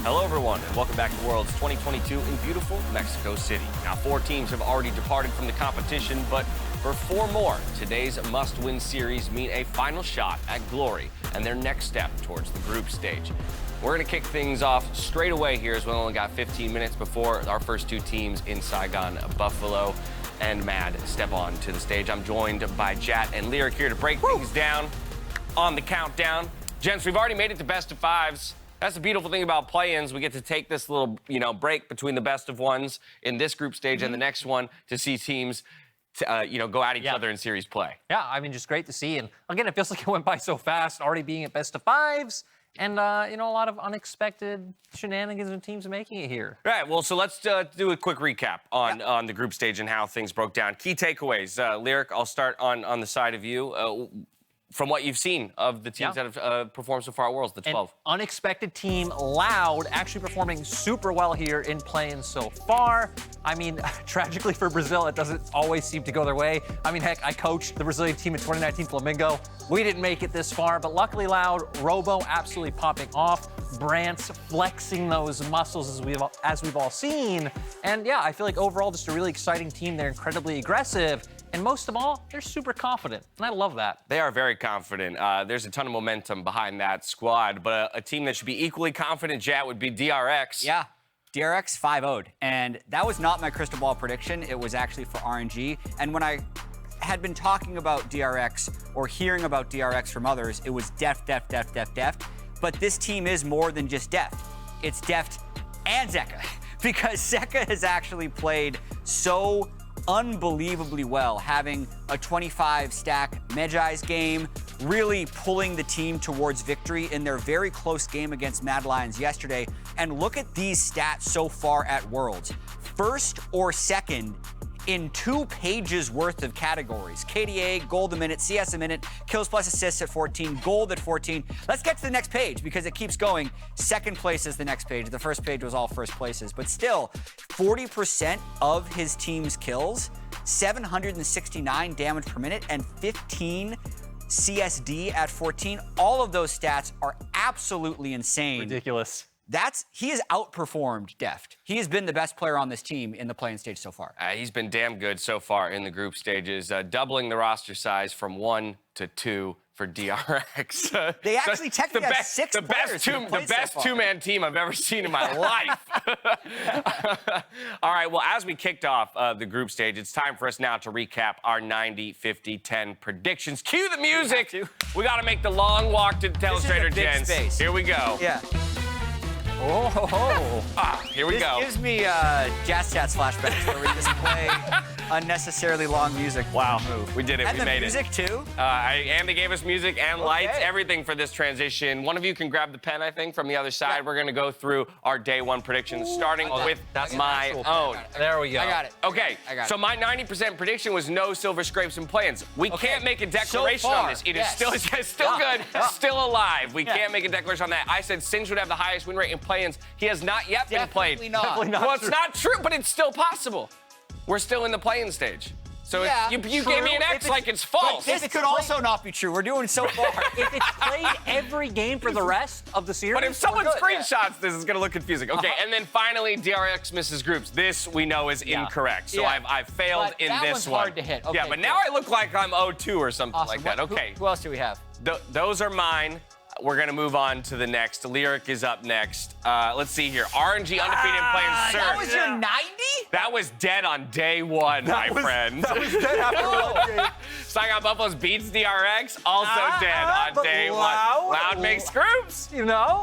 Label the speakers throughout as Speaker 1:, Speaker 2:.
Speaker 1: Hello, everyone, and welcome back to Worlds 2022 in beautiful Mexico City. Now, 4 teams have already departed from the competition, but for 4 more, today's must-win series mean a final shot at glory and their next step towards the group stage. We're going to kick things off straight away here as we only got 15 minutes before our first 2 teams in Saigon Buffalo and Mad step on to the stage. I'm joined by Jat and Lyric here to break things down on the countdown. Gents, we've already made it to best of 5s. That's the beautiful thing about play-ins. We get to take this little, break between the best of ones in this group stage and the next one to see teams, go at each other in series play.
Speaker 2: Yeah, I mean, just great to see. And again, it feels like it went by so fast, already being at best of 5s. And, a lot of unexpected shenanigans and teams making it here.
Speaker 1: All right, well, so let's do a quick recap on the group stage and how things broke down. Key takeaways. Lyric, I'll start on the side of you. From what you've seen of the teams that have performed so far at Worlds, the 12.
Speaker 2: An unexpected team, Loud, actually performing super well here in play-in so far. I mean, tragically for Brazil, it doesn't always seem to go their way. I mean, heck, I coached the Brazilian team in 2019 Flamingo. We didn't make it this far, but luckily Loud, Robo absolutely popping off, Brant's flexing those muscles as we've all seen. And yeah, I feel like overall just a really exciting team. They're incredibly aggressive. And most of all, they're super confident, and I love that.
Speaker 1: They are very confident. There's a ton of momentum behind that squad, but a team that should be equally confident, Jat, would be DRX.
Speaker 3: Yeah, DRX 5-0'd, and that was not my crystal ball prediction. It was actually for RNG, and when I had been talking about DRX or hearing about DRX from others, it was deft. But this team is more than just deft. It's deft and Zeka, because Zeka has actually played so unbelievably well, having a 25-stack Medjai's game, really pulling the team towards victory in their very close game against Mad Lions yesterday. And look at these stats so far at Worlds. First or second in 2 pages worth of categories. KDA, gold a minute, CS a minute, kills plus assists at 14, gold at 14. Let's get to the next page because it keeps going. Second place is the next page. The first page was all first places, but still 40% of his team's kills, 769 damage per minute, and 15 CSD at 14. All of those stats are absolutely insane.
Speaker 2: Ridiculous.
Speaker 3: He has outperformed Deft. He has been the best player on this team in the play-in stage so far.
Speaker 1: He's been damn good so far in the group stages, doubling the roster size from 1 to 2 for DRX.
Speaker 3: They actually technically have 6 players.
Speaker 1: The best two-man team I've ever seen in my life. All right, well, as we kicked off the group stage, it's time for us now to recap our 90, 50, 10 predictions. Cue the music. We got to make the long walk to the telestrator, gents.
Speaker 3: Space.
Speaker 1: Here we go.
Speaker 3: Yeah.
Speaker 1: Here we go.
Speaker 3: This gives me Jazz Chats flashbacks where we just play unnecessarily long music.
Speaker 1: Wow, we did it.
Speaker 3: And
Speaker 1: we made it.
Speaker 3: And the music, too?
Speaker 1: And they gave us music and lights, everything for this transition. One of you can grab the pen, I think, from the other side. Yeah. We're going to go through our day 1 predictions, starting with my own.
Speaker 2: There we go.
Speaker 3: I got it.
Speaker 1: Okay, so my 90% prediction was no silver scrapes and play-ins. We can't make a declaration on this. It is still good, still alive. We can't make a declaration on that. I said Singe would have the highest win rate in play-ins. He has not yet been played.
Speaker 3: Definitely not.
Speaker 1: Well, it's not true, but it's still possible. We're still in the play-in stage. So you gave me an X like it's false.
Speaker 3: This could also not be true. We're doing so far.
Speaker 2: If it's played every game for the rest of the series.
Speaker 1: But if someone screenshots this, it's going to look confusing. Okay, and then finally, DRX misses groups. This we know is incorrect. So I've failed in this one.
Speaker 3: Hard to hit. Okay,
Speaker 1: yeah, but now I look like I'm 0-2 or something like that. Okay.
Speaker 3: Who else do we have?
Speaker 1: Those are mine. We're going to move on to the next. Lyric is up next. Let's see here. RNG undefeated playing Surge.
Speaker 3: That was your 90?
Speaker 1: That was dead on day 1, my friend.
Speaker 2: That was dead after 1 game.
Speaker 1: Saigon Buffaloes beats DRX, also dead on day 1. Loud makes groups.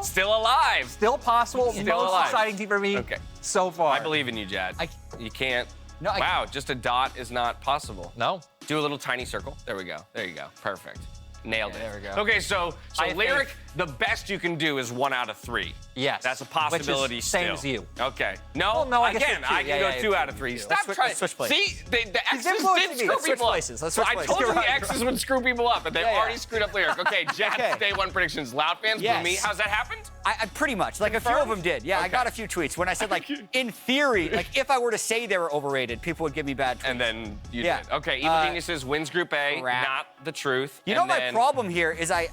Speaker 1: Still alive.
Speaker 2: Still possible.
Speaker 1: Still
Speaker 2: Most exciting team for me so far.
Speaker 1: I believe in you, Jad. You can't.
Speaker 3: No,
Speaker 1: wow, just a dot is not possible.
Speaker 2: No.
Speaker 1: Do a little tiny circle. There we go. There you go. Perfect. Nailed it.
Speaker 3: There we go.
Speaker 1: Okay, so Lyric, the best you can do is 1 out of 3.
Speaker 2: Yes.
Speaker 1: That's a possibility still.
Speaker 2: Same as you.
Speaker 1: Okay. No, I can. I can go 2 out of 3. Stop trying.
Speaker 3: Switch places.
Speaker 1: See, the X's did screw people up. I told you the X's would screw people up, but they already screwed up Lyric. Okay, Jets, day 1 predictions. Loud fans, boo me. How's that happened?
Speaker 3: I pretty much. Like, a few of them did. Yeah, I got a few tweets. When I said, like, in theory, like, if I were to say they were overrated, people would give me bad tweets.
Speaker 1: And then you did. Okay, Evil Geniuses wins Group A. Not the truth.
Speaker 3: You know, my problem here is I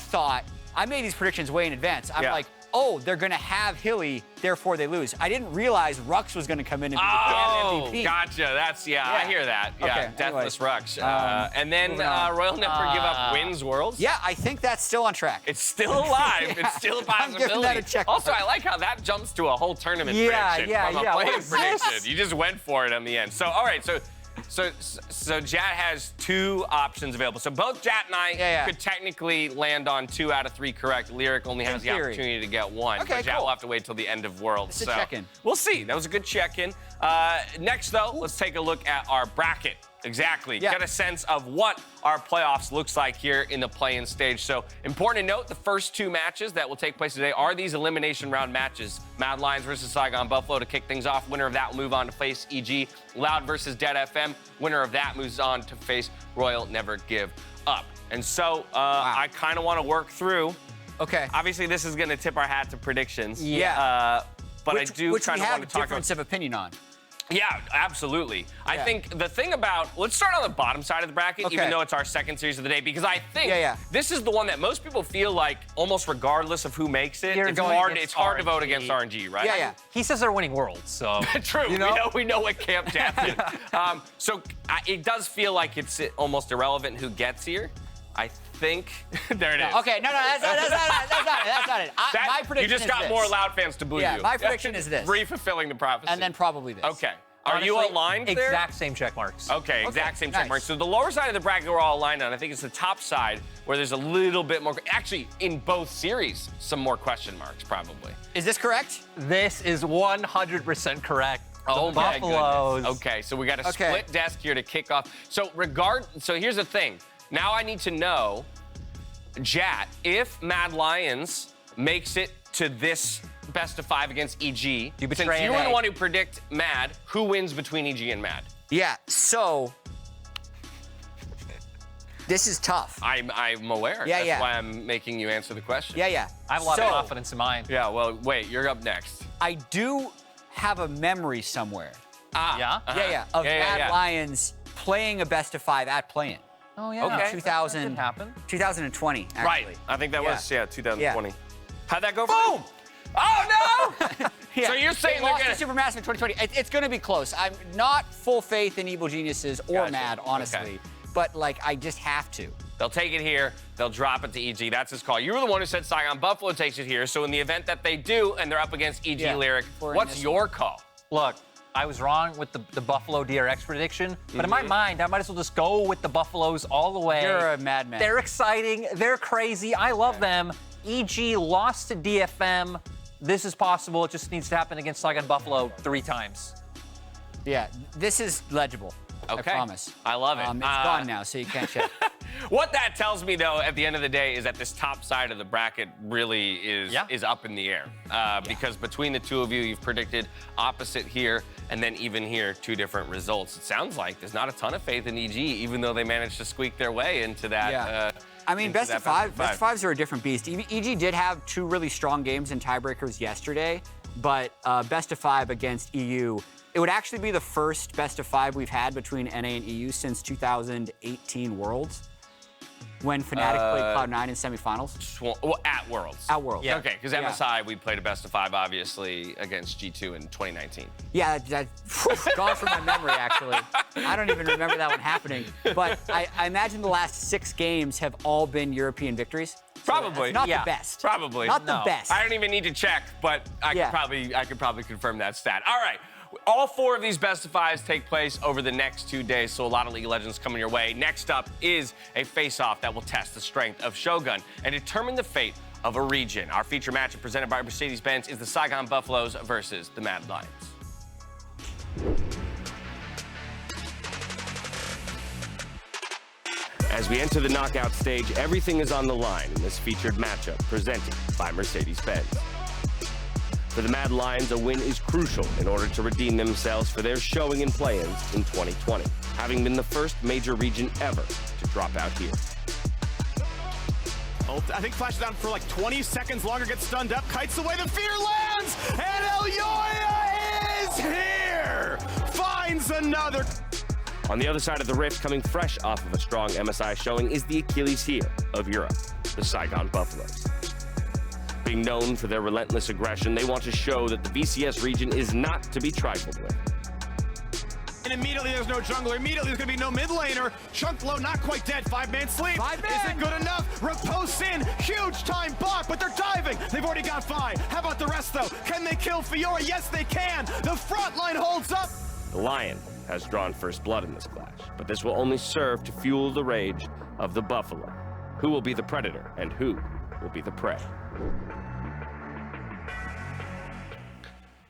Speaker 3: thought I made these predictions way in advance. I'm
Speaker 1: Yeah.
Speaker 3: like, oh, they're going to have Hilly, therefore they lose. I didn't realize Rux was going to come in and be the damn MVP.
Speaker 1: Gotcha. That's, I hear that. Yeah,
Speaker 3: Okay,
Speaker 1: Deathless
Speaker 3: anyway.
Speaker 1: Rux. And then
Speaker 3: moving on.
Speaker 1: Royal Never Give Up wins Worlds.
Speaker 3: Yeah, I think that's still on track.
Speaker 1: It's still alive. It's still a
Speaker 3: I'm
Speaker 1: possibility.
Speaker 3: giving that a check
Speaker 1: Also,
Speaker 3: mark.
Speaker 1: I like how that jumps to a whole tournament
Speaker 2: Yeah,
Speaker 1: prediction
Speaker 2: yeah,
Speaker 1: from a
Speaker 2: yeah.
Speaker 1: playing
Speaker 2: What is this?
Speaker 1: prediction. You just went for it in the end. So, all right, so Jat has 2 options available. So both Jat and I could technically land on 2 out of 3 correct. Lyric only has the
Speaker 3: theory.
Speaker 1: opportunity to get 1.
Speaker 3: Okay,
Speaker 1: but Jat
Speaker 3: cool.
Speaker 1: will have to wait till the end of Worlds.
Speaker 3: It's a check-in.
Speaker 1: We'll see. That was a good check-in. Next, though, let's take a look at our bracket. Exactly.
Speaker 3: Yeah.
Speaker 1: Get a sense of what our playoffs looks like here in the play-in stage. So important to note, the first 2 matches that will take place today are these elimination round matches. Mad Lions versus Saigon Buffalo to kick things off. Winner of that will move on to face EG. Loud versus Dead FM. Winner of that moves on to face Royal Never Give Up. And so I kind of want to work through.
Speaker 3: Okay.
Speaker 1: Obviously, this is going to tip our hat to predictions.
Speaker 3: Yeah.
Speaker 1: But
Speaker 3: which,
Speaker 1: I do
Speaker 3: which
Speaker 1: kind
Speaker 3: we
Speaker 1: of
Speaker 3: have
Speaker 1: want to talk
Speaker 3: difference
Speaker 1: about.
Speaker 3: of opinion on.
Speaker 1: Yeah, absolutely. I
Speaker 3: Yeah.
Speaker 1: think the thing about, let's start on the bottom side of the bracket,
Speaker 3: Okay.
Speaker 1: even though it's our second series of the day, because I think
Speaker 3: Yeah.
Speaker 1: this is the one that most people feel like, almost regardless of who makes it,
Speaker 2: You're
Speaker 1: it's
Speaker 2: going
Speaker 1: hard,
Speaker 2: against
Speaker 1: it's hard to vote
Speaker 2: RNG.
Speaker 1: against RNG, right?
Speaker 3: Yeah, yeah.
Speaker 2: He says they're winning Worlds, so.
Speaker 1: True.
Speaker 2: You know?
Speaker 1: We know what Camp Jat's in. So it does feel like it's almost irrelevant who gets here. I think there it is.
Speaker 3: Okay, no, that's not it. That's not it. My prediction
Speaker 1: you just
Speaker 3: is
Speaker 1: got
Speaker 3: this.
Speaker 1: more Loud fans to boo
Speaker 3: Yeah,
Speaker 1: you.
Speaker 3: my prediction is this.
Speaker 1: Re-fulfilling the prophecy.
Speaker 3: And then probably this.
Speaker 1: Okay. Are you
Speaker 2: Honestly,
Speaker 1: aligned there?
Speaker 2: Exact same check marks.
Speaker 1: Okay, exact same check
Speaker 3: nice.
Speaker 1: mark. So the lower side of the bracket we're all aligned on. I think it's the top side where there's a little bit more. Actually, in both series, some more question marks probably.
Speaker 3: Is this correct?
Speaker 2: This is 100% correct.
Speaker 1: Oh
Speaker 2: The
Speaker 1: my
Speaker 2: Buffaloes.
Speaker 1: goodness. Okay, so we got a
Speaker 3: Okay.
Speaker 1: split desk here to kick off. So here's the thing. Now I need to know, Jat, if Mad Lions makes it to this best of 5 against EG,
Speaker 2: You
Speaker 1: since
Speaker 2: betray
Speaker 1: you were
Speaker 2: NA.
Speaker 1: the one who predict Mad, who wins between EG and Mad?
Speaker 3: Yeah, so this is tough.
Speaker 1: I'm aware.
Speaker 3: Yeah,
Speaker 1: That's
Speaker 3: yeah.
Speaker 1: why I'm making you answer the question.
Speaker 3: Yeah.
Speaker 2: I have a lot
Speaker 3: So,
Speaker 2: of confidence in mine.
Speaker 1: Yeah, well, wait, you're up next.
Speaker 3: I do have a memory somewhere.
Speaker 2: Yeah?
Speaker 3: Yeah, of Mad
Speaker 1: yeah.
Speaker 3: Lions playing a best of 5 at play-in.
Speaker 2: Oh, yeah.
Speaker 1: Okay.
Speaker 3: 2000,
Speaker 2: That could happen.
Speaker 3: 2020, actually.
Speaker 1: Right. I think that was 2020. How'd that go for
Speaker 3: Boom!
Speaker 1: you? Oh, no!
Speaker 3: Yeah.
Speaker 1: So you're saying
Speaker 3: they
Speaker 1: they're
Speaker 3: lost
Speaker 1: gonna...
Speaker 3: to Supermassive in 2020. It's going to be close. I'm not full faith in Evil Geniuses or
Speaker 1: Gotcha.
Speaker 3: Mad, honestly.
Speaker 1: Okay.
Speaker 3: But, like, I just have to.
Speaker 1: They'll take it here. They'll drop it to EG. That's his call. You were the one who said Saigon Buffalo takes it here. So in the event that they do and they're up against EG
Speaker 3: Yeah.
Speaker 1: Lyric,
Speaker 3: Or in
Speaker 1: what's
Speaker 3: this
Speaker 1: your call?
Speaker 2: Look, I was wrong with the Buffalo DRX prediction, but in my mind, I might as well just go with the Buffaloes all the way.
Speaker 3: You're a madman.
Speaker 2: They're exciting. They're crazy. I love them. EG lost to DFM. This is possible. It just needs to happen against Saigon Buffalo 3 times.
Speaker 3: Yeah, this is legible.
Speaker 1: Okay.
Speaker 3: I promise.
Speaker 1: I love it.
Speaker 3: It's gone now, so you can't check.
Speaker 1: What that tells me, though, at the end of the day, is that this top side of the bracket really is up in the air. Because between the two of you, you've predicted opposite here, and then even here, 2 different results. It sounds like there's not a ton of faith in EG, even though they managed to squeak their way into that.
Speaker 3: Yeah. I mean,
Speaker 1: into
Speaker 3: best
Speaker 1: that
Speaker 3: of 5. Best of 5s are a different beast. EG did have 2 really strong games in tiebreakers yesterday, but best of 5 against EU. It would actually be the first best of 5 we've had between NA and EU since 2018 Worlds, when Fnatic played Cloud9 in semifinals.
Speaker 1: Well, at Worlds.
Speaker 3: At Worlds.
Speaker 2: Yeah.
Speaker 1: Okay, because MSI, we played a best of 5, obviously, against G2 in 2019.
Speaker 3: Yeah, gone from my memory, actually. I don't even remember that one happening. But I imagine the last 6 games have all been European victories. So
Speaker 1: Probably.
Speaker 3: that's not
Speaker 2: Yeah.
Speaker 3: the best.
Speaker 1: Probably.
Speaker 3: Not the
Speaker 2: No.
Speaker 3: best.
Speaker 1: I don't even need to check, but I
Speaker 3: Yeah.
Speaker 1: could probably confirm that stat. All right. All 4 of these best of 5s take place over the next 2 days, so a lot of League of Legends coming your way. Next up is a face-off that will test the strength of Shogun and determine the fate of a region. Our feature matchup presented by Mercedes-Benz is the Saigon Buffaloes versus the Mad Lions. As we enter the knockout stage, everything is on the line in this featured matchup presented by Mercedes-Benz. For the Mad Lions, a win is crucial in order to redeem themselves for their showing in play-ins in 2020, having been the first major region ever to drop out here.
Speaker 4: I think flashes down for like 20 seconds longer, gets stunned up, kites away, the fear lands, and Elyoya is here! Finds another.
Speaker 1: On the other side of the rift, coming fresh off of a strong MSI showing, is the Achilles heel of Europe, the Saigon Buffaloes. Being known for their relentless aggression, they want to show that the BCS region is not to be trifled with.
Speaker 4: And immediately there's no jungler. Immediately there's gonna be no mid laner. Chunk low, not quite dead. 5-man sleep. Isn't good enough. Riposte in. Huge time block, but they're diving. They've already got 5. How about the rest though? Can they kill Fiora? Yes, they can. The front line holds up.
Speaker 1: The Lion has drawn first blood in this clash, but this will only serve to fuel the rage of the Buffalo. Who will be the predator and who will be the prey?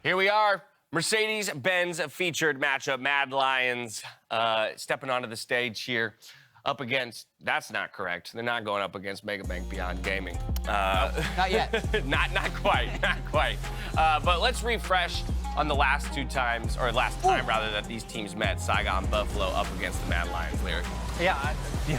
Speaker 1: Here we are. Mercedes-Benz featured matchup. Mad Lions stepping onto the stage here up against, that's not correct. They're not going up against Mega Bank Beyond Gaming.
Speaker 3: Not yet.
Speaker 1: not quite, not quite. But let's refresh on the last time rather, that these teams met. Saigon Buffalo up against the Mad Lions, Lyric.
Speaker 2: Yeah,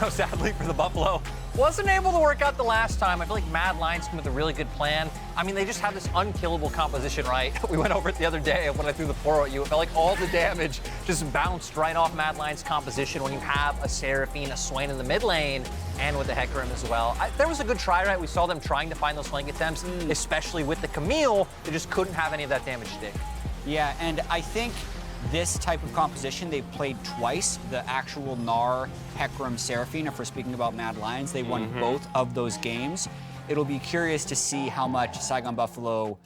Speaker 2: sadly for the Buffalo, wasn't able to work out the last time. I feel like Mad Lions came with a really good plan. I mean, they just have this unkillable composition, right? We went over it the other day when I threw the 4 at you. It felt like all the damage just bounced right off Mad Lions' composition when you have a Seraphine, a Swain in the mid lane, and with the Hecarim as well. There was a good try, right? We saw them trying to find those flank attempts, especially with the Camille. They just couldn't have any of that damage stick.
Speaker 3: Yeah, and I think this type of composition, they've played twice. The actual Gnar, Hecarim, Seraphine, if we're speaking about Mad Lions, they won both of those games. It'll be curious to see how much Saigon Buffalo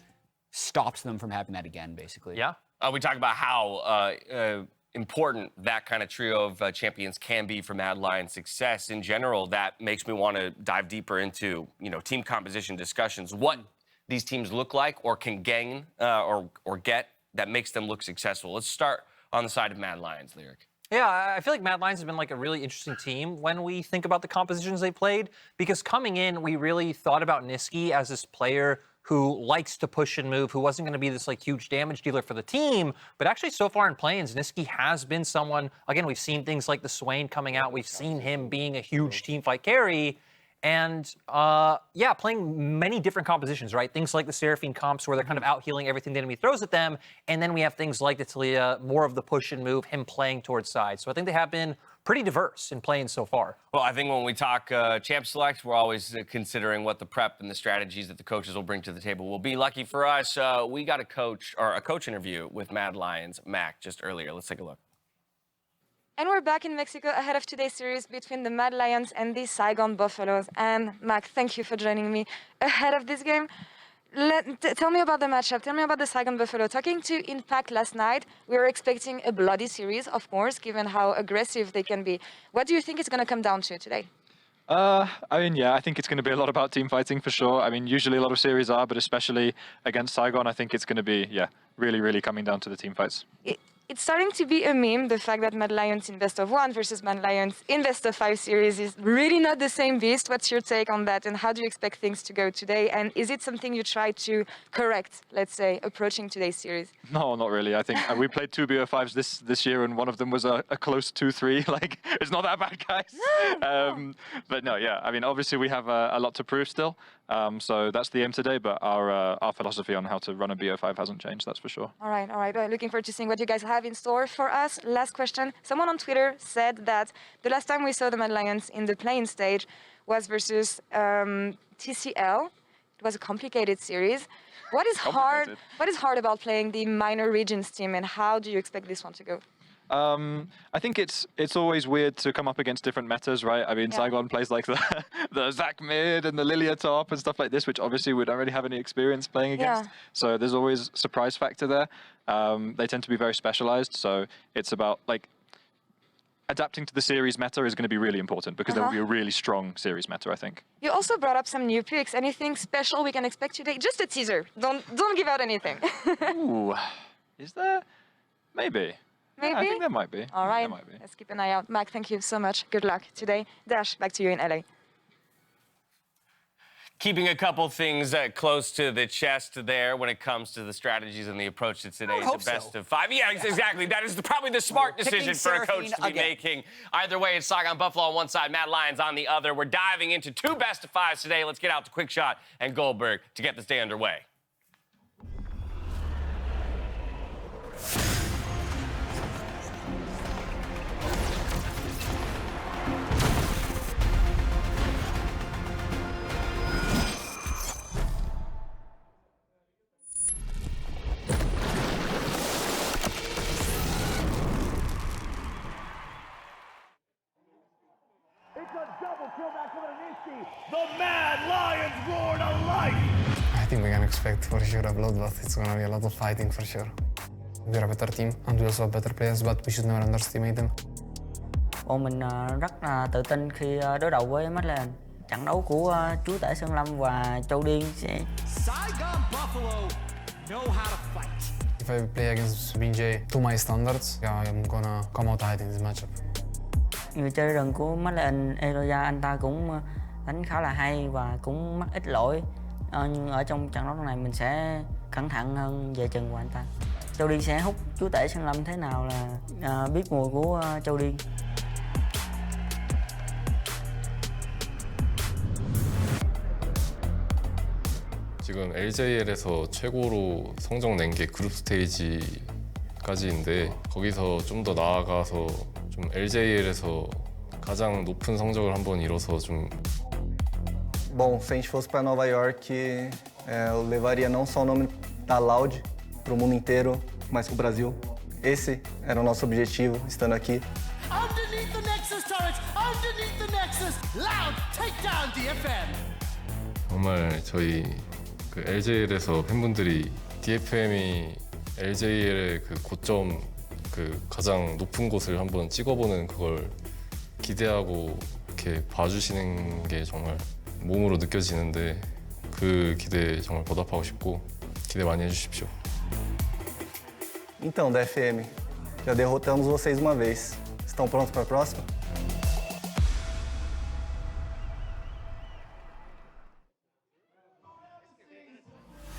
Speaker 3: stops them from having that again, basically.
Speaker 2: Yeah.
Speaker 1: We talk about how important that kind of trio of champions can be for Mad Lions' success in general. That makes me want to dive deeper into, team composition discussions. What these teams look like or can gain or get that makes them look successful. Let's start on the side of Mad Lions, Lyric.
Speaker 2: Yeah, I feel like Mad Lions has been like a really interesting team when we think about the compositions they played, because coming in, we really thought about Nisqy as this player who likes to push and move, who wasn't going to be this like huge damage dealer for the team. But actually so far in play-ins, Nisqy has been someone, again, we've seen things like the Swain coming out. We've seen him being a huge team fight carry. And playing many different compositions, right? Things like the Seraphine comps where they're kind of out healing everything the enemy throws at them. And then we have things like the Talia, more of the push and move, him playing towards side. So I think they have been pretty diverse in playing so far.
Speaker 1: Well, I think when we talk champ select, we're always considering what the prep and the strategies that the coaches will bring to the table will be. Lucky for us, we got a coach interview with Mad Lions, Mac, just earlier. Let's take a look.
Speaker 5: And we're back in Mexico ahead of today's series between the Mad Lions and the Saigon Buffaloes. And Mac, thank you for joining me ahead of this game. Tell me about the matchup. Tell me about the Saigon Buffalo. Talking to Impact last night, we were expecting a bloody series, of course, given how aggressive they can be. What do you think it's going to come down to today?
Speaker 6: I think it's going to be a lot about team fighting for sure. I mean, usually a lot of series are, but especially against Saigon, I think it's going to be, really, really coming down to the team fights.
Speaker 5: It's starting to be a meme, the fact that Mad Lions in best of 1 versus Mad Lions in best of 5 series is really not the same beast. What's your take on that, and how do you expect things to go today? And is it something you try to correct, let's say, approaching today's series?
Speaker 6: No, not really. I think we played 2 BO5s this year, and one of them was a close 2-3. Like, it's not that bad, guys. But no, I mean, obviously we have a lot to prove still. So that's the aim today, but our philosophy on how to run a BO5 hasn't changed, that's for sure.
Speaker 5: All right. Well, looking forward to seeing what you guys have in store for us. Last question. Someone on Twitter said that the last time we saw the Mad Lions in the playing stage was versus TCL. It was a complicated series. What is hard about playing the minor regions team, and how do you expect this one to go?
Speaker 6: I think it's always weird to come up against different metas, right? I mean, Saigon plays like the Zac mid and the Lilia top and stuff like this, which obviously we don't really have any experience playing against. So there's always surprise factor there. They tend to be very specialized, so it's about like adapting to the series meta is going to be really important, because there will be a really strong series meta, I think.
Speaker 5: You also brought up some new picks. Anything special we can expect today? Just a teaser. Don't give out anything.
Speaker 6: Ooh, is there? Maybe.
Speaker 5: Maybe?
Speaker 6: Yeah, I think there might be.
Speaker 5: All right, let's keep an eye out. Mac, thank you so much. Good luck today. Dash, back to you in LA.
Speaker 1: Keeping a couple things close to the chest there when it comes to the strategies and the approach to today's best of 5. Yeah, exactly. That is probably the smart decision for a coach to be making. Either way, it's Saigon Buffalo on one side, Mad Lions on the other. We're diving into 2 best of 5s today. Let's get out to Quick Shot and Goldberg to get this day underway.
Speaker 7: The Mad Lions roar to life!
Speaker 8: I think we can expect for sure a bloodbath. It's gonna be a lot of fighting for sure. We're a better team and we also have better players, but we should never underestimate them.
Speaker 9: Bọn mình rất là tự tin khi đối đầu với Mad Lions. Trận đấu của chúa tể Sơn Lâm và Châu Điên sẽ
Speaker 4: Saigon Buffalo know how to fight.
Speaker 8: If I play against BJ to my standards, yeah, I'm gonna come out ahead in this matchup.
Speaker 9: người chơi rừng của Mad Lions Elyoya, anh ta cũng đánh khá là hay và cũng mắc ít lỗi. Nhưng ở trong trận đấu này mình sẽ cẩn thận hơn về chừng của anh ta. Châu Điên sẽ hút chúa tể Sơn Lâm thế nào là biết mùi của Châu Điên.
Speaker 10: 지금 LJL에서 최고로 성적 낸 게 그룹 스테이지까지인데 거기서 좀 더 나아가서 좀 LJL에서 가장 높은 성적을 한번 이뤄서 좀.
Speaker 11: Bom, se a gente fosse para Nova York, eu levaria não só o nome da Loud para o mundo inteiro, mas para o Brasil. Esse era o nosso objetivo, estando aqui.
Speaker 7: Underneath the Nexus turrets, underneath the Nexus, Loud, take down DFM.
Speaker 10: 정말 저희 그 LJL에서 팬분들이 DFM이 LJL의 그 고점, 그 가장 높은 곳을 한번 찍어보는 그걸 기대하고 이렇게 봐주시는 게 정말 몸으로 느껴지는데 그 기대에 정말 보답하고 싶고 기대 많이 해주십시오.
Speaker 11: Então, DFM, já derrotamos vocês uma vez. Estão prontos para a próxima?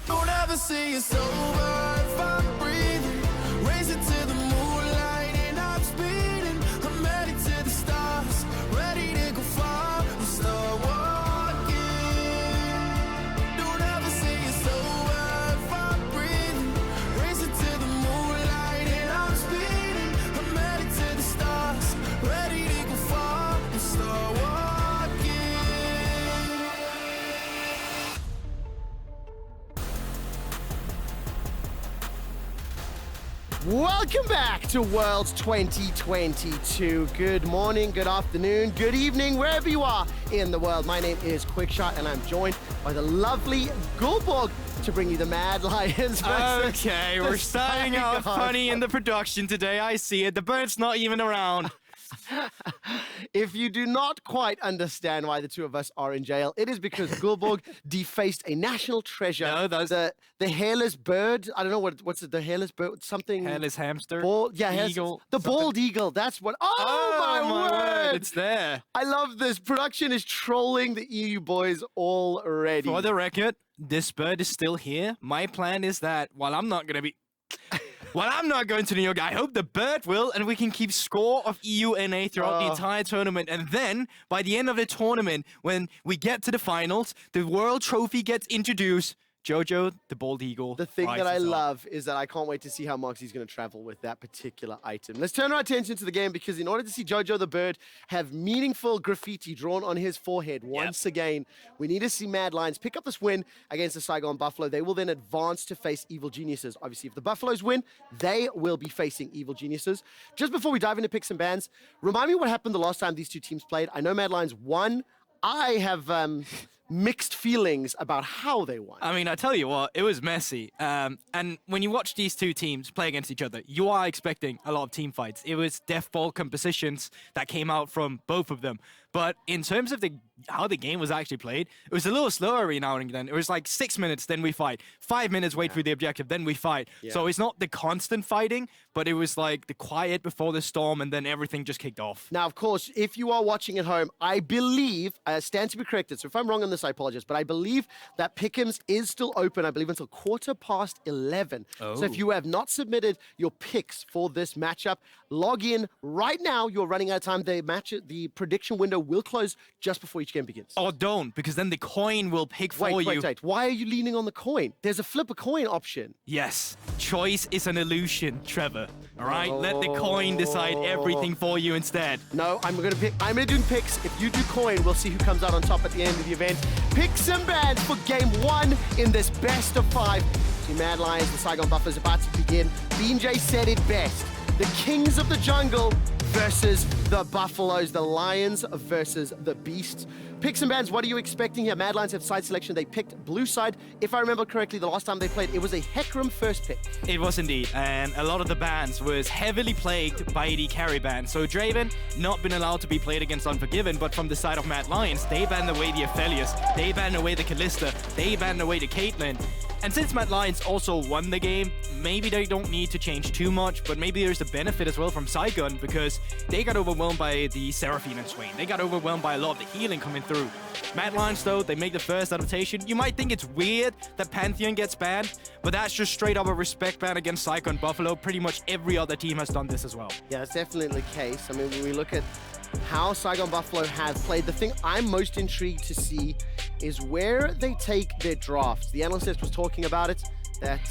Speaker 7: Don't ever see it's over if I'm breathing. Racing to the moonlight and I'm speeding. I'm headed to the stars, ready to go far and start walking. Don't ever see it's over if I'm breathing. Racing to the moonlight and I'm speeding. I'm headed to the stars, ready to go far and start walking. Welcome back to Worlds 2022. Good morning, good afternoon, good evening, wherever you are in the world. My name is Quickshot and I'm joined by the lovely Gulborg to bring you the Mad Lions.
Speaker 4: Okay, we're starting out funny in the production today. I see it. The bird's not even around.
Speaker 7: If you do not quite understand why the two of us are in jail, it is because Gulborg defaced a national treasure.
Speaker 4: No, that's
Speaker 7: the hairless bird. I don't know what's it. The hairless bird. Something.
Speaker 4: hairless hamster.
Speaker 7: Eagle. The bald eagle. That's what. Oh, my word!
Speaker 4: It's there.
Speaker 7: I love this. Production is trolling the EU boys already.
Speaker 4: For the record, this bird is still here. My plan is that while I'm not going to New York, I hope the bird will, and we can keep score of EU NA throughout the entire tournament. And then, by the end of the tournament, when we get to the finals, the World Trophy gets introduced. Jojo, the bald eagle.
Speaker 7: The thing that I
Speaker 4: rises up.
Speaker 7: love is that I can't wait to see how Moxie's going to travel with that particular item. Let's turn our attention to the game because in order to see Jojo the bird have meaningful graffiti drawn on his forehead once again, we need to see Mad Lions pick up this win against the Saigon Buffalo. They will then advance to face Evil Geniuses. Obviously, if the Buffaloes win, they will be facing Evil Geniuses. Just before we dive into picks and bans, remind me what happened the last time these two teams played. I know Mad Lions won. I have mixed feelings about how they won.
Speaker 4: I mean, I tell you what, it was messy. And when you watch these two teams play against each other, you are expecting a lot of team fights. It was death ball compositions that came out from both of them. But in terms of how the game was actually played, it was a little slower every now and then. It was like 6 minutes, then we fight. 5 minutes, wait for the objective, then we fight. So it's not the constant fighting, but it was like the quiet before the storm, and then everything just kicked off.
Speaker 7: Now, of course, if you are watching at home, I believe, stand to be corrected, so if I'm wrong on this, I apologize, but I believe that Pick'ems is still open, I believe, until 11:15. So if you have not submitted your picks for this matchup, log in right now. You're running out of time. The prediction window will close just before each game begins.
Speaker 4: Or don't, because then the coin will pick for you.
Speaker 7: Wait. Why are you leaning on the coin? There's a flip a coin option.
Speaker 4: Yes, choice is an illusion, Trevor. All right, let the coin decide everything for you instead.
Speaker 7: No, I'm gonna do picks. If you do coin, we'll see who comes out on top at the end of the event. Picks and bans for game 1 in this best of 5. The Mad Lions, the Saigon Buffaloes about to begin. BJ said it best. The kings of the jungle versus the Buffaloes, the Lions versus the Beasts. Picks and bans, what are you expecting here? Mad Lions have side selection. They picked blue side. If I remember correctly, the last time they played, it was a Hecarim first pick.
Speaker 4: It was indeed, and a lot of the bans was heavily plagued by AD carry bans. So Draven, not been allowed to be played against Unforgiven, but from the side of Mad Lions, they banned away the Aphelios, they banned away the Kalista, they banned away the Caitlyn. And since Mad Lions also won the game, maybe they don't need to change too much, but maybe there's a benefit as well from Saigon because they got overwhelmed by the Seraphine and Swain. They got overwhelmed by a lot of the healing coming through. Mad Lions, though, they make the first adaptation. You might think it's weird that Pantheon gets banned, but that's just straight up a respect ban against Saigon Buffalo. Pretty much every other team has done this as well.
Speaker 7: Yeah, it's definitely the case. I mean, when we look at how Saigon Buffalo have played, the thing I'm most intrigued to see is where they take their drafts. The analyst was talking about it, that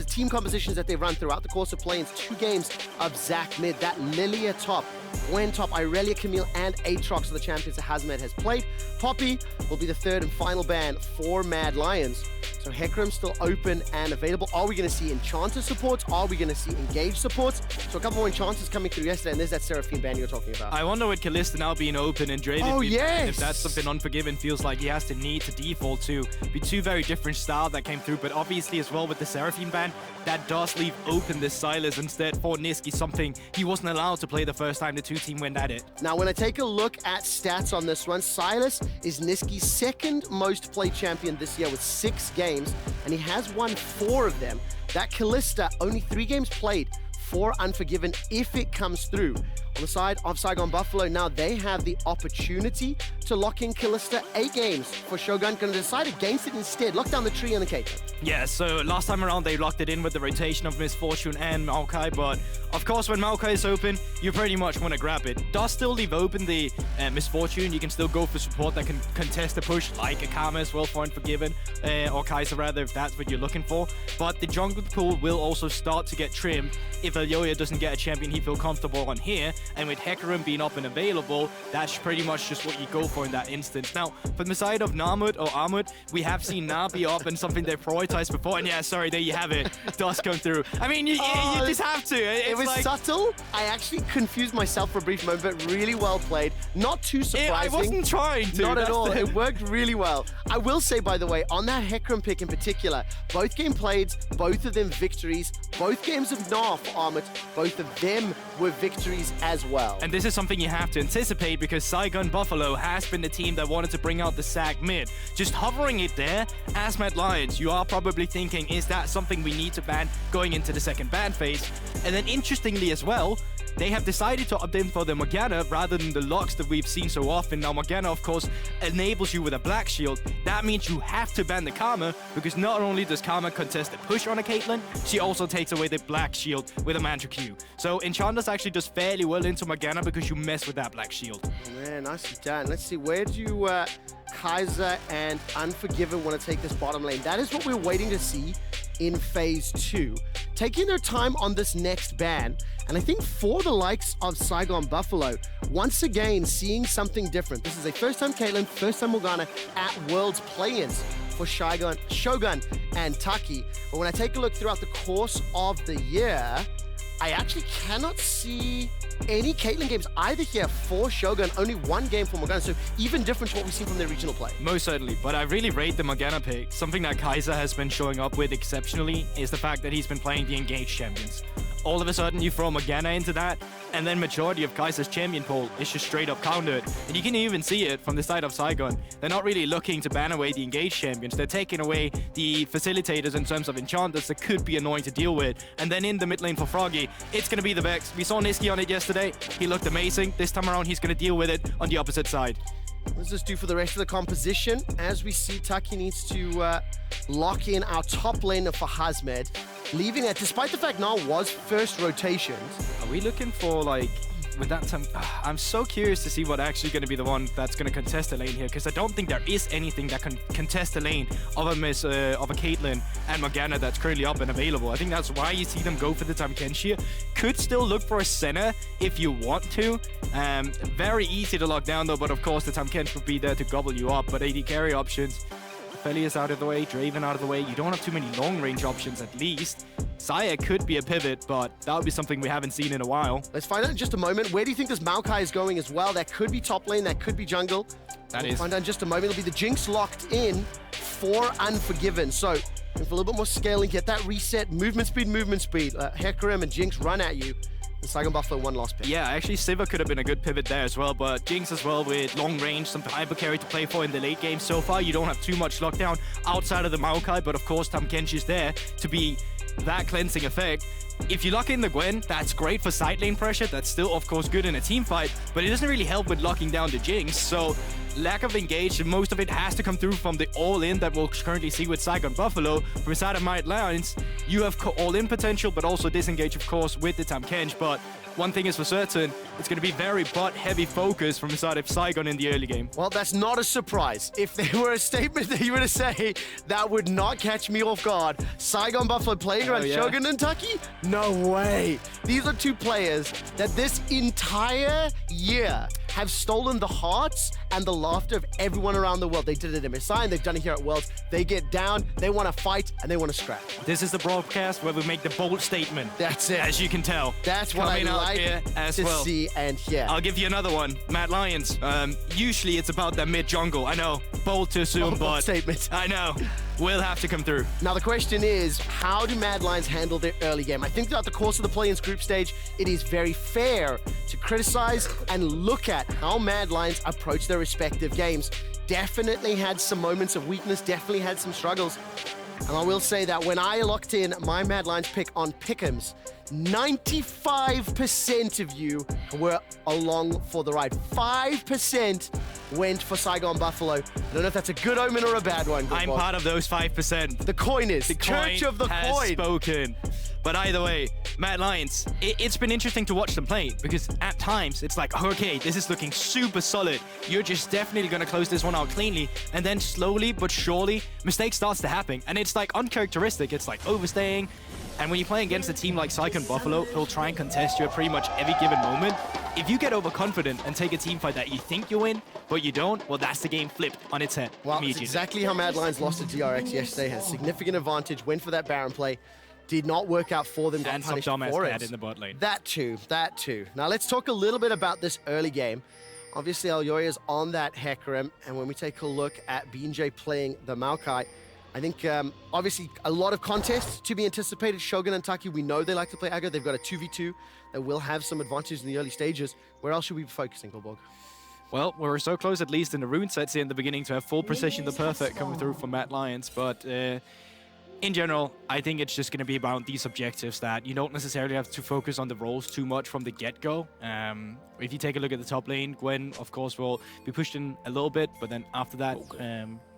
Speaker 7: team compositions that they've run throughout the course of playing 2 games of Zac mid, that Lilia top, Gwen top, Irelia, Camille, and Aatrox are the champions that Hasmed has played. Poppy will be the 3rd and final ban for Mad Lions. So Hecarim still open and available. Are we going to see Enchanter supports? Are we going to see Engage supports? So a couple more Enchanters coming through yesterday, and there's that Seraphine ban you're talking about.
Speaker 4: I wonder with Kalista now being open and Draven,
Speaker 7: oh, yes!
Speaker 4: if that's something Unforgiven feels like he has to need to default to. Be 2 very different styles that came through, but obviously as well with the Seraphine ban, that does leave open this Sylas instead for Nisqy, something he wasn't allowed to play the first time the 2 team went at it.
Speaker 7: Now, when I take a look at stats on this one, Sylas is Nisqy's 2nd most played champion this year with 6 games, and he has won 4 of them. That Kalista, only 3 games played for Unforgiven if it comes through. On the side of Saigon Buffalo, now they have the opportunity to lock in Kalista 8 games for Shogun. Going to decide against it instead. Lock down the tree on the Caitlyn.
Speaker 4: Yeah, so last time around they locked it in with the rotation of Misfortune and Maokai, but of course when Maokai is open, you pretty much want to grab it. Does still leave open the Misfortune. You can still go for support that can contest the push, like a Karma as well for Unforgiven, or Kaiser rather, if that's what you're looking for. But the jungle pool will also start to get trimmed if Elyoya doesn't get a champion he feels comfortable on here. And with Hecarim being up and available, that's pretty much just what you go for in that instance. Now, from the side of Armut, we have seen Gnar be up and something they've prioritized before. And yeah, sorry, there you have it. Does come through. I mean, you just have to. It's
Speaker 7: it was
Speaker 4: like,
Speaker 7: subtle. I actually confused myself for a brief moment, but really well played. Not too surprising.
Speaker 4: I wasn't trying to.
Speaker 7: Not at all. It worked really well. I will say, by the way, on that Hecarim pick in particular, both game played, both of them victories, both games of Gnar for Armut, both of them were victories as well.
Speaker 4: And this is something you have to anticipate because Saigon Buffalo has been the team that wanted to bring out the Zac mid. Just hovering it there, as Mad Lions, you are probably thinking, is that something we need to ban going into the 2nd ban phase? And then interestingly as well, they have decided to opt in for the Morgana rather than the locks that we've seen so often. Now, Morgana, of course, enables you with a black shield. That means you have to ban the Karma, because not only does Karma contest the push on a Caitlyn, she also takes away the black shield with a Mantra Q. So Enchantress actually does fairly well into Morgana because you mess with that black shield.
Speaker 7: Oh, man, nicely done. Let's see, where do you, Kaiser and Unforgiven want to take this bottom lane? That is what we're waiting to see in phase 2. Taking their time on this next ban, and I think for the likes of Saigon Buffalo, once again seeing something different. This is a first-time Caitlyn, first-time Morgana at Worlds play-ins for Shogun and Taki. But when I take a look throughout the course of the year, I actually cannot see any Caitlyn games either here for Shogun, only 1 game for Morgana, so even different to what we've seen from their regional play.
Speaker 4: Most certainly, but I really rate the Morgana pick. Something that Kaiser has been showing up with exceptionally is the fact that he's been playing the engaged champions. All of a sudden, you throw Morgana into that, and then majority of Kaiser's champion pool is just straight up countered. And you can even see it from the side of Saigon. They're not really looking to ban away the engaged champions. They're taking away the facilitators in terms of enchanters that could be annoying to deal with. And then in the mid lane for Froggy, it's going to be the Vex. We saw Nisqy on it yesterday. He looked amazing. This time around, he's going to deal with it on the opposite side.
Speaker 7: What does this do for the rest of the composition? As we see, Taki needs to lock in our top laner for Hasmed, leaving it, despite the fact Gnar was first rotations.
Speaker 4: Are we looking for, like, with that time? I'm so curious to see what actually going to be the one that's going to contest the lane here, because I don't think there is anything that can contest the lane of a Caitlyn and Morgana that's currently up and available. I think that's why you see them go for the Tahm Kench here. Could still look for a Senna if you want to. Very easy to lock down though, but of course the Tahm Kench would be there to gobble you up. But AD carry options,
Speaker 12: Aphelios out of the way, Draven out of the way. You don't have too many long-range options, at least. Xayah could be a pivot, but that would be something we haven't seen in a while.
Speaker 7: Let's find out in just a moment. Where do you think this Maokai is going as well? That could be top lane, that could be jungle. We'll find out in just a moment. It'll be the Jinx locked in for Unforgiven. So, for a little bit more scaling, get that reset, movement speed. Hecarim and Jinx run at you. And Saigon Buffalo one last pick.
Speaker 12: Yeah, actually Sivir could have been a good pivot there as well, but Jinx as well with long range, some hyper carry to play for in the late game. So far, you don't have too much lockdown outside of the Maokai, but of course, Tahm Kench is there to be that cleansing effect. If you lock in the Gwen, that's great for side lane pressure. That's still, of course, good in a team fight, but it doesn't really help with locking down the Jinx. So lack of engage, most of it has to come through from the all-in that we'll currently see with Saigon Buffalo. From inside of Mad Lions, you have all-in potential, but also disengage, of course, with the Tahm Kench. But one thing is for certain, it's going to be very bot-heavy focus from inside of Saigon in the early game.
Speaker 7: Well, that's not a surprise. If there were a statement that you were to say, that would not catch me off guard. Saigon Buffalo playing around Shogun and Taki? No way. These are two players that this entire year have stolen the hearts and the laughter of everyone around the world. They did it in MSI and they've done it here at Worlds. They get down, they want to fight, and they want to scrap.
Speaker 12: This is the broadcast where we make the bold statement.
Speaker 7: That's it.
Speaker 12: As you can tell.
Speaker 7: That's what I like to see and hear.
Speaker 12: I'll give you another one. Mad Lions. Usually it's about that mid jungle. I know, bold to assume, but
Speaker 7: statement.
Speaker 12: I know. Will have to come through.
Speaker 7: Now the question is, how do Mad Lions handle their early game? I think throughout the course of the play-ins group stage, it is very fair to criticize and look at how Mad Lions approach their respective games. Definitely had some moments of weakness, definitely had some struggles. And I will say that when I locked in my Mad Lions pick on Pick'ems, 95% of you were along for the ride. 5% went for Saigon Buffalo. I don't know if that's a good omen or a bad one.
Speaker 12: I'm part of those 5%.
Speaker 7: The coin is. The Church of the
Speaker 12: has
Speaker 7: Coin.
Speaker 12: Spoken. But either way, Mad Lions, it's been interesting to watch them play because at times it's like, okay, this is looking super solid. You're just definitely going to close this one out cleanly. And then slowly but surely, mistake starts to happen. And it's like uncharacteristic. It's like overstaying. And when you're playing against a team like Saigon Buffalo, he'll try and contest you at pretty much every given moment. If you get overconfident and take a team fight that you think you win, but you don't, well, that's the game flipped on its head immediately.
Speaker 7: It's exactly how Mad Lions lost to DRX yesterday. Had significant advantage, went for that Baron play. Did not work out for them.
Speaker 12: And some dumbass cat in the bot lane.
Speaker 7: That too. Now let's talk a little bit about this early game. Obviously, Elyoya is on that Hecarim, and when we take a look at BJ playing the Maokai, I think, obviously, a lot of contests to be anticipated. Shogun and Taki, we know they like to play aggro. They've got a 2v2 that will have some advantages in the early stages. Where else should we be focusing, Goldborg?
Speaker 12: Well, we were so close, at least in the rune sets here in the beginning, to have full precision, the perfect coming through from Mad Lions. But in general, I think it's just going to be about these objectives that you don't necessarily have to focus on the roles too much from the get-go. If you take a look at the top lane, Gwen, of course, will be pushed in a little bit, but then after that,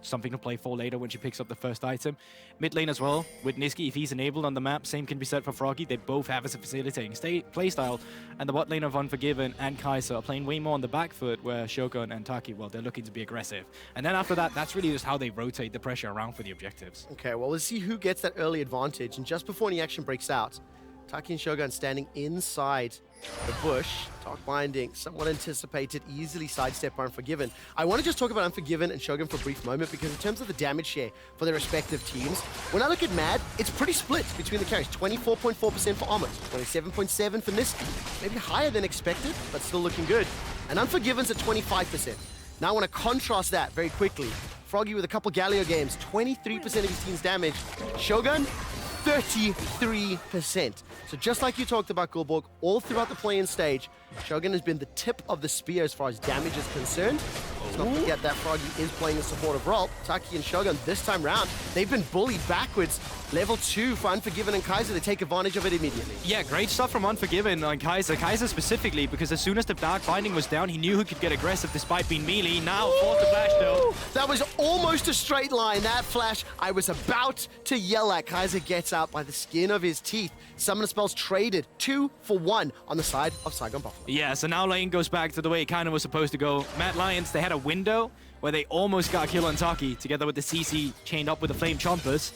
Speaker 12: something to play for later when she picks up the first item. Mid lane as well, with Nisqy, if he's enabled on the map, same can be said for Froggy. They both have a facilitating playstyle, and the bot lane of Unforgiven and Kaiser are playing way more on the back foot, where Shogun and Taki, well, they're looking to be aggressive. And then after that, that's really just how they rotate the pressure around for the objectives.
Speaker 7: Okay, well, let's see who gets that early advantage. And just before any action breaks out, Taki and Shogun standing inside the bush. Dark Binding, somewhat anticipated, easily sidestep by Unforgiven. I want to just talk about Unforgiven and Shogun for a brief moment, because in terms of the damage share for their respective teams, when I look at Mad, it's pretty split between the carries. 24.4% for Armut, 27.7% for Nisqy. Maybe higher than expected, but still looking good. And Unforgiven's at 25%. Now I want to contrast that very quickly. Froggy with a couple Galio games, 23% of his team's damage. Shogun, 33%. So just like you talked about, Goldborg, all throughout the play-in stage, Shogun has been the tip of the spear as far as damage is concerned. Let's not forget that Froggy is playing a supportive role. Taki and Shogun, this time round, they've been bullied backwards. Level 2 for Unforgiven and Kaiser, they take advantage of it immediately.
Speaker 12: Yeah, great stuff from Unforgiven on Kaiser. Kaiser specifically, because as soon as the Dark Binding was down, he knew he could get aggressive despite being melee. Now, forced to flash though.
Speaker 7: That was almost a straight line, that flash. I was about to yell at. Kaiser gets out by the skin of his teeth. Summon spells traded 2 for 1 on the side of Saigon Buffalo.
Speaker 12: Yeah, so now lane goes back to the way it kind of was supposed to go. Mad Lions, they had a window where they almost got a kill on Taki, together with the CC chained up with the Flame Chompers.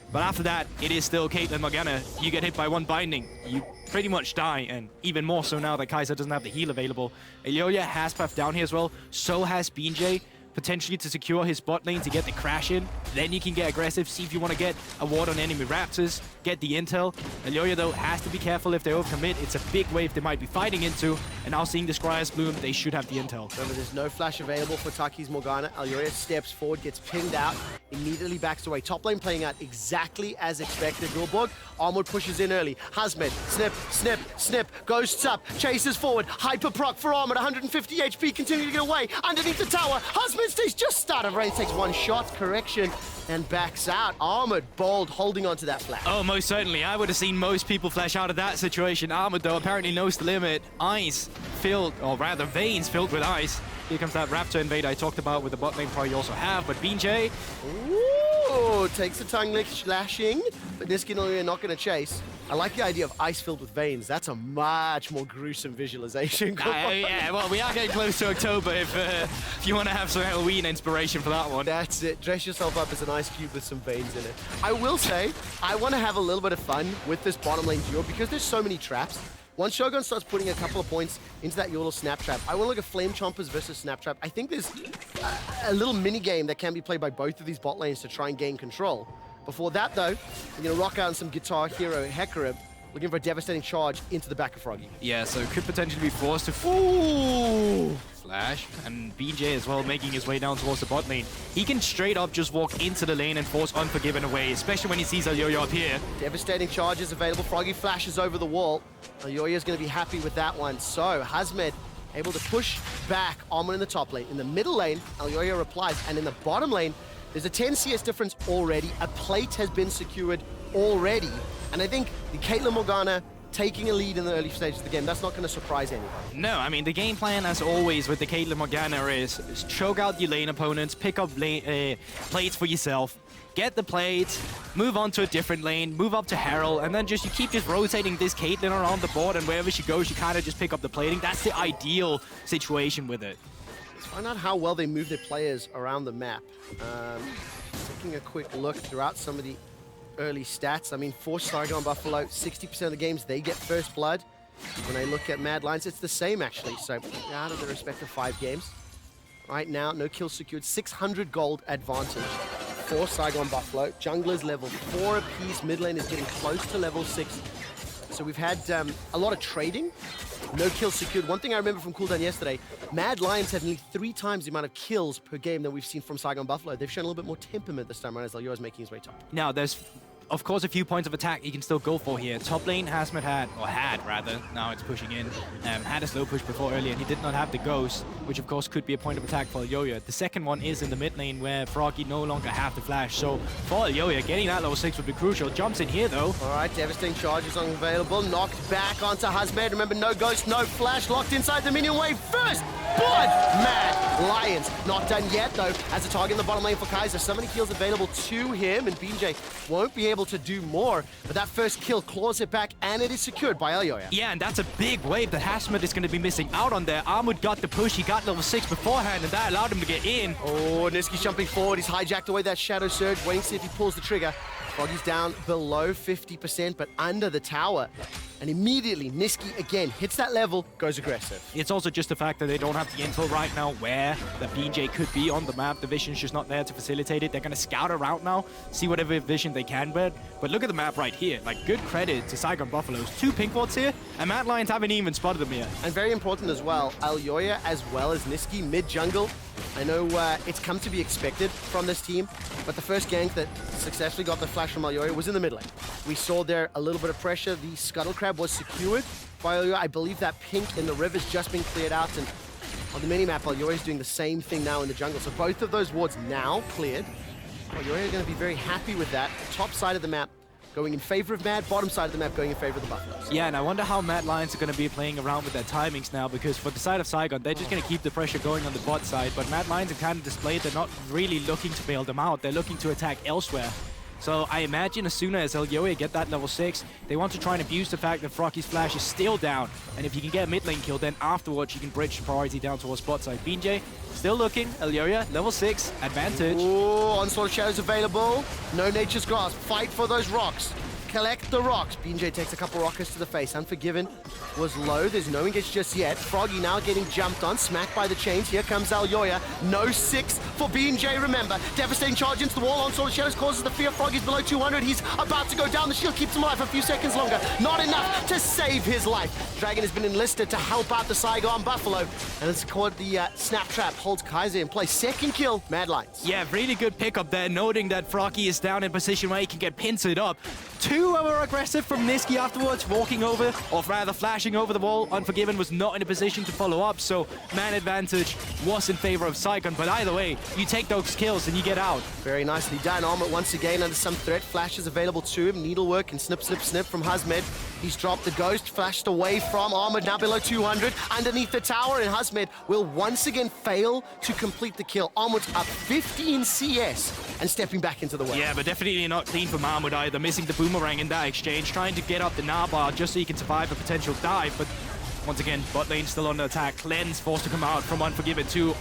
Speaker 12: But after that, it is still Caitlyn, Morgana. You get hit by one binding, you pretty much die, and even more so now that Kaiser doesn't have the heal available. Elyoya has path down here as well, so has BJ. potentially to secure his bot lane to get the crash in. Then you can get aggressive, see if you want to get a ward on enemy Raptors, get the intel. Elyoya, though, has to be careful if they overcommit. It's a big wave they might be fighting into. And now seeing the Scryers bloom, they should have the intel.
Speaker 7: Remember, there's no flash available for Taki's Morgana. Elyoya steps forward, gets pinged out, immediately backs away. Top lane playing out exactly as expected. Gulborg, Armut pushes in early. Hasmed, snip, snip, snip, ghosts up, chases forward. Hyper proc for Armut, 150 HP, continuing to get away. Underneath the tower, Hasmed stays just out of range, takes one shot, correction, and backs out. Armut, bold, holding on to that flash.
Speaker 12: Oh, most certainly. I would have seen most people flash out of that situation. Armut, though, apparently knows the limit. Ice filled, or rather veins filled with ice. Here comes that Raptor invade I talked about with the bot lane probably also have, but BJ...
Speaker 7: Ooh, takes a tongue lick slashing, but Nisqy and Elyoya not going to chase. I like the idea of ice filled with veins. That's a much more gruesome visualization.
Speaker 12: Yeah, well, we are getting close to October if you want to have some Halloween inspiration for that one.
Speaker 7: That's it. Dress yourself up as an ice cube with some veins in it. I will say, I want to have a little bit of fun with this bottom lane duo because there's so many traps. Once Shogun starts putting a couple of points into that little snap trap, I want to look at Flame Chompers versus Snap Trap. I think there's a little mini game that can be played by both of these bot lanes to try and gain control. Before that, though, we're going to rock out on some Guitar Hero Hecarim, looking for a devastating charge into the back of Froggy.
Speaker 12: Yeah, so could potentially be forced to... Ooh! Flash. And BJ as well making his way down towards the bot lane. He can straight up just walk into the lane and force Unforgiven away, especially when he sees Elyoya up here.
Speaker 7: Devastating charges available. Froggy flashes over the wall. Elyoya's going to be happy with that one. So, Hasmed able to push back Armut in the top lane. In the middle lane, Elyoya replies. And in the bottom lane, there's a 10 CS difference already. A plate has been secured already. And I think the Caitlyn Morgana taking a lead in the early stages of the game, that's not going to surprise anyone.
Speaker 12: No, I mean, the game plan, as always, with the Caitlyn Morgana is choke out your lane opponents, pick up plates for yourself, get the plates, move on to a different lane, move up to Herald, and then you keep rotating this Caitlyn around the board, and wherever she goes, you kind of just pick up the plating. That's the ideal situation with it.
Speaker 7: Let's find out how well they move their players around the map. Taking a quick look throughout some of the early stats. I mean, for Saigon Buffalo, 60% of the games, they get first blood. When I look at Mad Lions, it's the same, actually. So, out of the respective 5 games. Right now, no kills secured. 600 gold advantage for Saigon Buffalo. Junglers level 4 apiece. Mid lane is getting close to level 6. So we've had a lot of trading. No kills secured. One thing I remember from cooldown yesterday, Mad Lions have nearly 3 times the amount of kills per game that we've seen from Saigon Buffalo. They've shown a little bit more temperament this time around as Elyoya is making his way top.
Speaker 12: Now, there's, of course, a few points of attack you can still go for here. Top lane, Hasmed had, now it's pushing in, had a slow push before earlier, and he did not have the Ghost, which of course could be a point of attack for Elyoya. The second one is in the mid lane where Froggy no longer have the flash, so for Elyoya, getting that level 6 would be crucial. Jumps in here though.
Speaker 7: All right, devastating charges unavailable, knocked back onto Hasmed. Remember, no Ghost, no flash, locked inside the minion wave. First blood, Mad Lions. Not done yet though, as a target in the bottom lane for Kaiser. So many kills available to him, and BJ won't be able to do more, but that first kill claws it back, and it is secured by Elyoya.
Speaker 12: Yeah, and that's a big wave that Hasmed is going to be missing out on there. Armut got the push, he got level 6 beforehand, and that allowed him to get in.
Speaker 7: Oh, Nisqy jumping forward, he's hijacked away that Shadow Surge, waiting to see if he pulls the trigger. Froggy's down below 50%, but under the tower. And immediately, Nisqy again hits that level, goes aggressive.
Speaker 12: It's also just the fact that they don't have the intel right now where the BJ could be on the map. The vision's just not there to facilitate it. They're going to scout around now, see whatever vision they can with. But look at the map right here. Like, good credit to Saigon Buffaloes. 2 pink wards here, and Mad Lions haven't even spotted them yet.
Speaker 7: And very important as well, Elyoya as well as Nisqy mid-jungle. I know it's come to be expected from this team, but the first gank that successfully got the flash from Elyoya was in the mid lane. We saw there a little bit of pressure. The Scuttle Crab was secured by Elyoya. I believe that pink in the river's just been cleared out, and on the mini-map, Elyoya is doing the same thing now in the jungle. So both of those wards now cleared. Elyoya are going to be very happy with that. Top side of the map going in favor of Mad, bottom side of the map going in favor of the Buffaloes.
Speaker 12: Yeah, and I wonder how Mad Lions are going to be playing around with their timings now, because for the side of Saigon, they're just going to keep the pressure going on the bot side, but Mad Lions have kind of displayed they're not really looking to bail them out. They're looking to attack elsewhere. So I imagine as soon as Elyoya get that level 6, they want to try and abuse the fact that Froggy's flash is still down. And if you can get a mid lane kill, then afterwards you can bridge the priority down towards bot side. BJ still looking. Elyoya, level 6, advantage.
Speaker 7: Ooh, Onslaught Shadows available. No Nature's Grasp. Fight for those rocks. collect the rocks. BJ takes a couple rockets to the face. Unforgiven was low. There's no engage just yet. Froggy now getting jumped on, smacked by the chains. Here comes Elyoya. No 6 for BJ, remember. Devastating charge into the wall. Onslaught of Shadows causes the fear. Froggy's below 200. He's about to go down. The shield keeps him alive for a few seconds longer. Not enough to save his life. Dragon has been enlisted to help out the Saigon Buffalo. And it's caught the snap trap. Holds Kaiser in place. Second kill, Mad Lions.
Speaker 12: Yeah, really good pickup there, noting that Froggy is down in position where he can get pincered up. Too over-aggressive from Nisqy afterwards, walking over, or rather flashing over the wall. Unforgiven was not in a position to follow up, so man advantage was in favor of Saigon. But either way, you take those kills and you get out.
Speaker 7: Very nicely done. Armut once again under some threat. Flashes available to him. Needlework and snip, snip, snip from Hasmed. He's dropped the ghost, flashed away from Armut, now below 200. Underneath the tower, and Hasmed will once again fail to complete the kill. Armut's up 15 CS and stepping back into the way.
Speaker 12: Yeah, but definitely not clean from Armut either. Missing the boomerang in that exchange, trying to get up the Gnar bar just so he can survive a potential dive. But once again, bot lane still under attack. Cleanse forced to come out from Unforgiven too.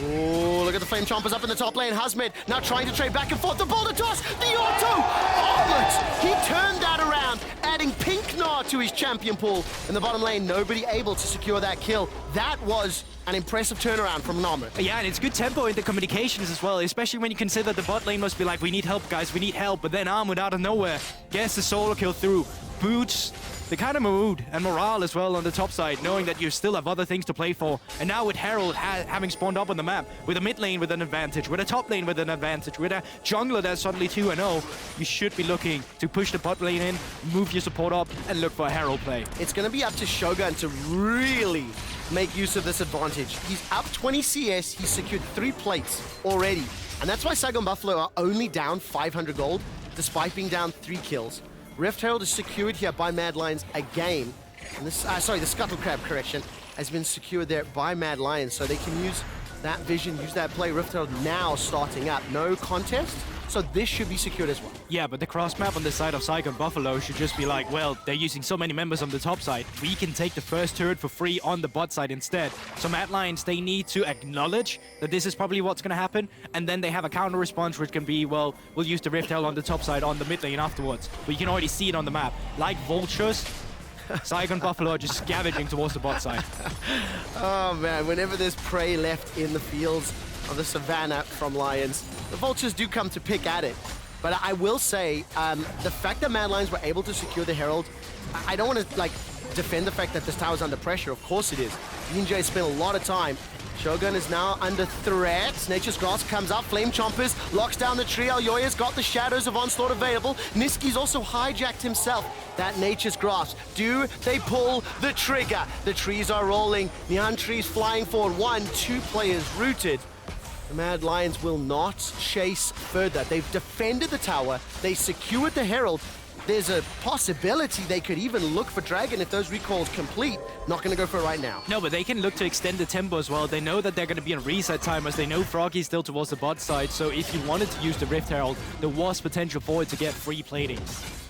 Speaker 7: Oh, look at the flame chompers up in the top lane. Hasmed now trying to trade back and forth. The boulder toss, the auto! Armut! He turned that around, adding pink Gnar to his champion pool. In the bottom lane, nobody able to secure that kill. That was an impressive turnaround from Armut.
Speaker 12: Yeah, and it's good tempo in the communications as well, especially when you consider the bot lane must be like, we need help, guys, we need help. But then Armut out of nowhere gets the solo kill through, boots the kind of mood and morale as well on the top side, knowing that you still have other things to play for. And now with Herald having spawned up on the map, with a mid lane with an advantage, with a top lane with an advantage, with a jungler that's suddenly 2-0, you should be looking to push the bot lane in, move your support up, and look for a Herald play.
Speaker 7: It's going to be up to Shogun to really make use of this advantage. He's up 20 CS, he's secured 3 plates already. And that's why Saigon Buffalo are only down 500 gold, despite being down 3 kills. Rift Herald is secured here by Mad Lions again. And this, the Scuttle Crab, correction, has been secured there by Mad Lions. So they can use that vision, use that play. Rift Herald now starting up. No contest, so this should be secured as well.
Speaker 12: Yeah, but the cross map on the side of Saigon Buffalo should just be like, well, they're using so many members on the top side. We can take the first turret for free on the bot side instead. So Mad Lions, they need to acknowledge that this is probably what's going to happen. And then they have a counter response, which can be, well, we'll use the Rift Herald on the top side on the mid lane afterwards. But you can already see it on the map. Like vultures, Saigon Buffalo are just scavenging towards the bot side.
Speaker 7: Oh man, whenever there's prey left in the fields of the savannah from Lions, the vultures do come to pick at it. But I will say, the fact that Mad Lions were able to secure the Herald, I don't want to defend the fact that this tower's under pressure. Of course it is. BJ spent a lot of time. Shogun is now under threat. Nature's Grasp comes up. Flame Chompers locks down the tree. Elyoya's got the Shadows of Onslaught available. Nisqy's also hijacked himself. That Nature's Grasp. Do they pull the trigger? The trees are rolling. Neon trees flying forward. 1, 2 players rooted. The Mad Lions will not chase further. They've defended the tower. They secured the Herald. There's a possibility they could even look for Dragon if those recalls complete. Not going to go for it right now.
Speaker 12: No, but they can look to extend the tempo as well. They know that they're going to be in reset time, as they know Froggy's still towards the bot side. So if you wanted to use the Rift Herald, there was potential for it to get free plating.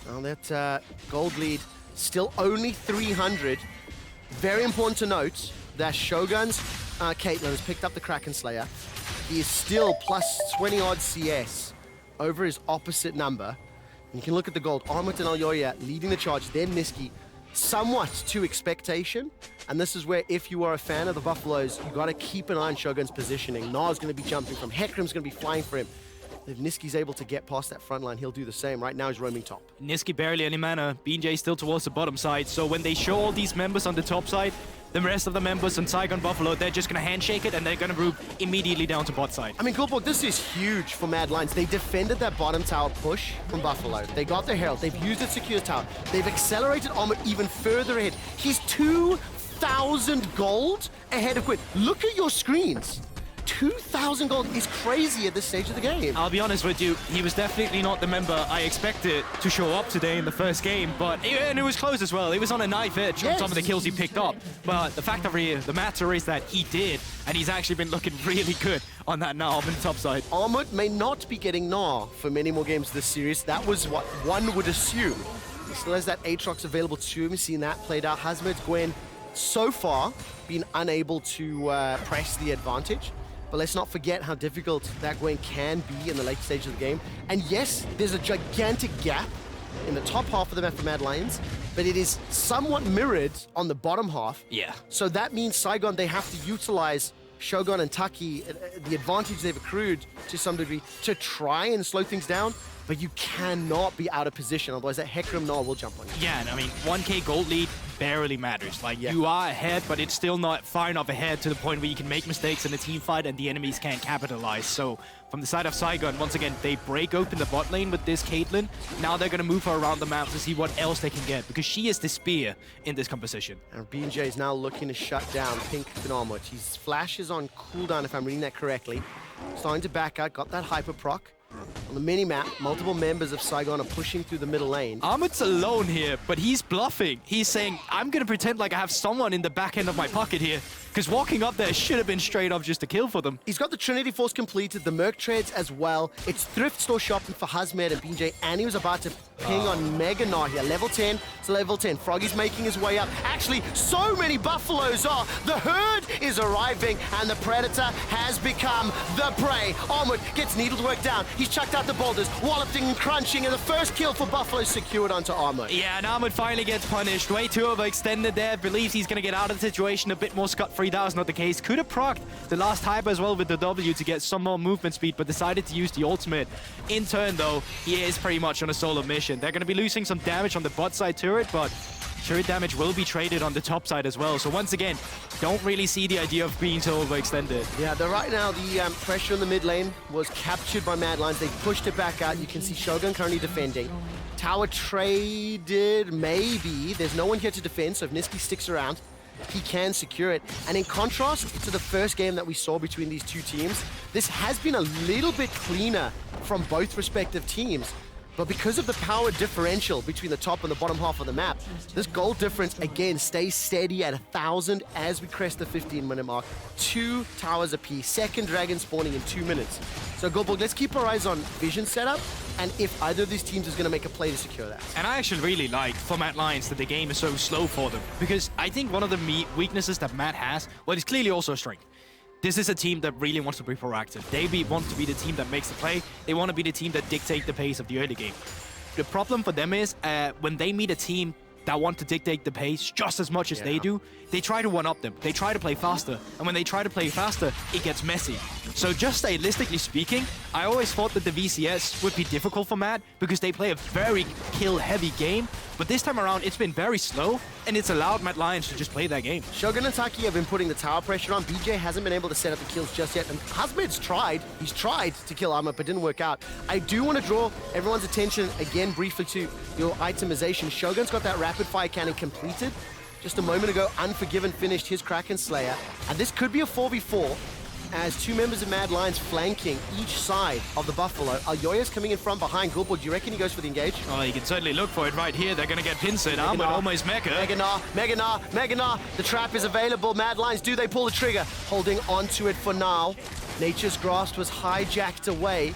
Speaker 7: Well, that gold lead still only 300. Very important to note that Shogun's Caitlyn has picked up the Kraken Slayer. He is still plus 20 odd CS over his opposite number. And you can look at the gold. Armut and Elyoya leading the charge, then Nisqy, somewhat to expectation. And this is where, if you are a fan of the Buffaloes, you got to keep an eye on Shogun's positioning. Gnar's going to be jumping from, Hecarim's going to be flying for him. If Nisqy's able to get past that front line, he'll do the same. Right now, he's roaming top.
Speaker 12: Nisqy barely any mana. BJ still towards the bottom side. So when they show all these members on the top side, the rest of the members on Saigon Buffalo, they're just going to handshake it and they're going to move immediately down to bot side.
Speaker 7: I mean, Coolport, this is huge for Mad Lions. They defended that bottom tower push from Buffalo. They got their Herald. They've used it to secure tower. They've accelerated Armut even further ahead. He's 2,000 gold ahead of Gwen. Look at your screens. 2,000 gold is crazy at this stage of the game.
Speaker 12: I'll be honest with you, he was definitely not the member I expected to show up today in the first game, but and it was close as well. It was on a knife edge on some of the kills he picked up. But the fact of the matter is that he did, and he's actually been looking really good on that Gnar on the top side.
Speaker 7: Armut may not be getting Gnar for many more games this series. That was what one would assume. He still has that Aatrox available to him. Seen that played out. Hasmed, Gwen, so far been unable to press the advantage. But let's not forget how difficult that Gwen can be in the late stage of the game. And yes, there's a gigantic gap in the top half of the map for Mad Lions, but it is somewhat mirrored on the bottom half.
Speaker 12: Yeah.
Speaker 7: So that means Saigon, they have to utilize Shogun and Taki, the advantage they've accrued to some degree, to try and slow things down. But you cannot be out of position, otherwise that Hecarim Gnar will jump on you.
Speaker 12: Yeah, and I mean, 1k gold lead barely matters. Like, you are ahead, but it's still not far enough ahead to the point where you can make mistakes in a team fight and the enemies can't capitalize. So, from the side of Saigon, once again, they break open the bot lane with this Caitlyn. Now they're going to move her around the map to see what else they can get, because she is the spear in this composition.
Speaker 7: And BJ is now looking to shut down Pink and Armut. His flash is on cooldown, if I'm reading that correctly. Starting to back out, got that hyper proc. On the mini-map, multiple members of Saigon are pushing through the middle lane.
Speaker 12: Armut's alone here, but he's bluffing. He's saying, I'm going to pretend like I have someone in the back end of my pocket here, because walking up there should have been straight up just a kill for them.
Speaker 7: He's got the Trinity Force completed, the Merc Trades as well. It's thrift store shopping for Hasmed and BJ, and he was about to ping on Mega Gnar here. Level 10 to level 10. Froggy's making his way up. Actually, so many Buffaloes are. The herd is arriving, and the Predator has become the prey. Armut gets needled work down. He's chucked out the boulders, walloping and crunching, and the first kill for Buffalo secured onto Armut.
Speaker 12: Yeah, and Armut finally gets punished. Way too overextended there. Believes he's going to get out of the situation a bit more scot-free. That was not the case. Could have procced the last hyper as well with the W to get some more movement speed, but decided to use the ultimate. In turn, though, he is pretty much on a solo mission. They're going to be losing some damage on the bot side turret, but turret damage will be traded on the top side as well. So once again, don't really see the idea of being so overextended.
Speaker 7: Yeah, right now the pressure in the mid lane was captured by Mad Lions. They pushed it back out. You can see Shogun currently defending. Tower traded, maybe. There's no one here to defend, so if Nisqy sticks around, he can secure it. And in contrast to the first game that we saw between these two teams, this has been a little bit cleaner from both respective teams. But because of the power differential between the top and the bottom half of the map, this gold difference, again, stays steady at 1,000 as we crest the 15-minute mark. 2 towers apiece, second dragon spawning in 2 minutes. So, Goldberg, let's keep our eyes on vision setup, and if either of these teams is going to make a play to secure that.
Speaker 12: And I actually really like for Mad Lions that the game is so slow for them, because I think one of the weaknesses that Mad has, well, it's clearly also a strength. This is a team that really wants to be proactive. They want to be the team that makes the play. They want to be the team that dictate the pace of the early game. The problem for them is when they meet a team that want to dictate the pace just as much as they do, they try to one-up them. They try to play faster. And when they try to play faster, it gets messy. So just stylistically speaking, I always thought that the VCS would be difficult for Mad because they play a very kill-heavy game. But this time around, it's been very slow, and it's allowed Mad Lions to just play that game.
Speaker 7: Shogun and Taki have been putting the tower pressure on. BJ hasn't been able to set up the kills just yet, and Hasmed's tried. He's tried to kill Armut, but didn't work out. I do want to draw everyone's attention again briefly to your itemization. Shogun's got that rapid-fire cannon completed. Just a moment ago, Unforgiven finished his Kraken Slayer, and this could be a 4v4 as 2 members of Mad Lions flanking each side of the Buffalo. Elyoya's coming in from behind. Gulbo, do you reckon he goes for the engage?
Speaker 12: Oh, you can certainly look for it right here. They're going to get pincered. Armut almost Mega.
Speaker 7: Mega Gnar. The trap is available. Mad Lions, do they pull the trigger? Holding onto it for now. Nature's Grasp was hijacked away.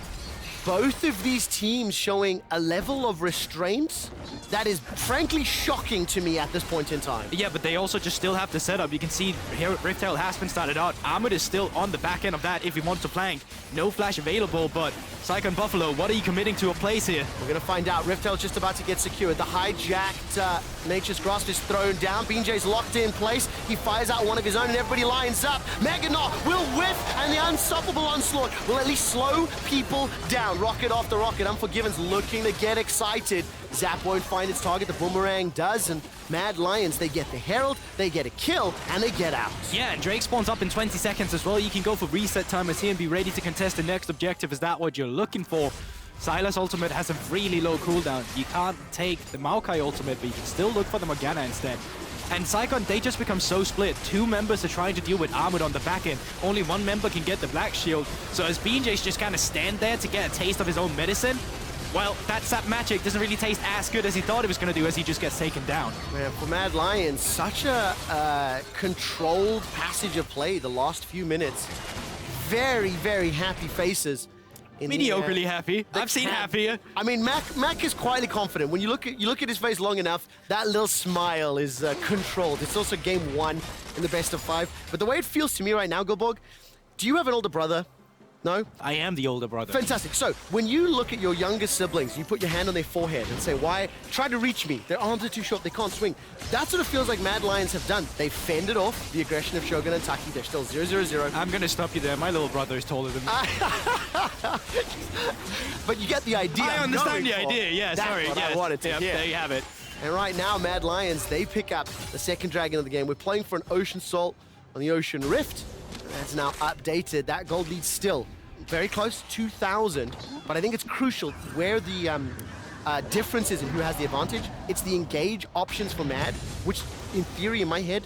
Speaker 7: Both of these teams showing a level of restraint that is frankly shocking to me at this point in time.
Speaker 12: Yeah, but they also just still have the setup. You can see here Riftail has been started out. Armut is still on the back end of that if he wants to flank. No flash available, but Saigon Buffalo, what are you committing to a place here?
Speaker 7: We're going to find out. Riftail's just about to get secured. The hijacked Nature's Grasp is thrown down. BJ's locked in place. He fires out one of his own and everybody lines up. Mega Gnar will whiff, and the unstoppable onslaught will at least slow people down. Rocket after rocket. Unforgiven's looking to get excited. Zap won't find its target. The boomerang does, and Mad Lions, they get the Herald, they get a kill, and they get out.
Speaker 12: Yeah, and Drake spawns up in 20 seconds as well. You can go for reset timers here and be ready to contest the next objective. Is that what you're looking for? Sylas ultimate has a really low cooldown. You can't take the Maokai ultimate, but you can still look for the Morgana instead. And Saigon, they just become so split. 2 members are trying to deal with Armut on the back end. Only 1 member can get the Black Shield. So as BJ's just kind of stand there to get a taste of his own medicine, well, that Sap Magic doesn't really taste as good as he thought it was going to do as he just gets taken down.
Speaker 7: Man, for Mad Lions, such a controlled passage of play the last few minutes. Very, very happy faces.
Speaker 12: Mediocrely happy. I've seen happier.
Speaker 7: I mean, Mac is quietly confident. When you look at his face long enough, that little smile is controlled. It's also game 1 in the best of 5. But the way it feels to me right now, Gilborg, do you have an older brother? No?
Speaker 12: I am the older brother.
Speaker 7: Fantastic. So, when you look at your younger siblings, you put your hand on their forehead and say, why? Try to reach me. Their arms are too short. They can't swing. That's what it feels like Mad Lions have done. They've fended off the aggression of Shogun and Taki. They're still 0-0-0.
Speaker 12: I'm going to stop you there. My little brother is taller than me.
Speaker 7: But you get the idea.
Speaker 12: I understand the idea. Yeah,
Speaker 7: That's
Speaker 12: sorry.
Speaker 7: what
Speaker 12: Yes.
Speaker 7: I wanted to
Speaker 12: Yep,
Speaker 7: hear.
Speaker 12: there you have it.
Speaker 7: And right now, Mad Lions, they pick up the second dragon of the game. We're playing for an Ocean Salt on the Ocean Rift. That's now updated. That gold lead's still very close, 2,000. But I think it's crucial where the difference is in who has the advantage. It's the engage options for Mad, which in theory, in my head,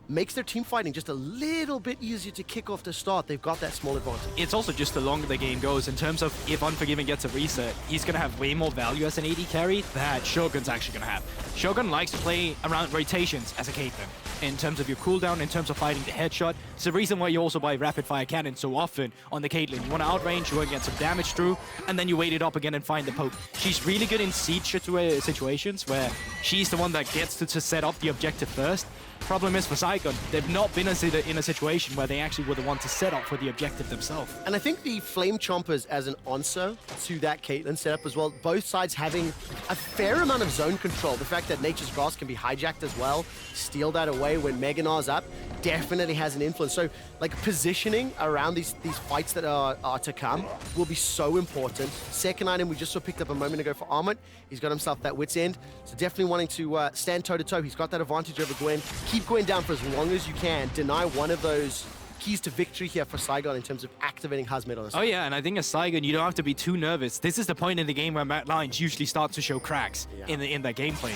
Speaker 7: makes their team fighting just a little bit easier to kick off to start. They've got that small advantage.
Speaker 12: It's also just the longer the game goes in terms of if Unforgiven gets a reset, he's going to have way more value as an AD carry that Shogun's actually going to have. Shogun likes to play around rotations as a Caitlyn. In terms of your cooldown, in terms of fighting the headshot. It's the reason why you also buy rapid fire cannon so often on the Caitlyn. You want to outrange, you want to get some damage through, and then you wait it up again and find the poke. She's really good in siege situations where she's the one that gets to set up the objective first. Problem is for Saigon, they've not been in a situation where they actually were the one to set up for the objective themselves.
Speaker 7: And I think the Flame Chompers as an answer to that Caitlyn setup as well, both sides having a fair amount of zone control. The fact that Nature's Grass can be hijacked as well, steal that away when Mega Gnar's up, definitely has an influence. So, like, positioning around these fights that are to come will be so important. Second item we just saw picked up a moment ago for Armut. He's got himself that wit's end. So definitely wanting to stand toe-to-toe. He's got that advantage over Gwen. Keep Gwen down for as long as you can. Deny one of those keys to victory here for Saigon in terms of activating Hasmed on us.
Speaker 12: Oh yeah, and I think as Saigon, you don't have to be too nervous. This is the point in the game where Mad Lions usually start to show cracks in their gameplay.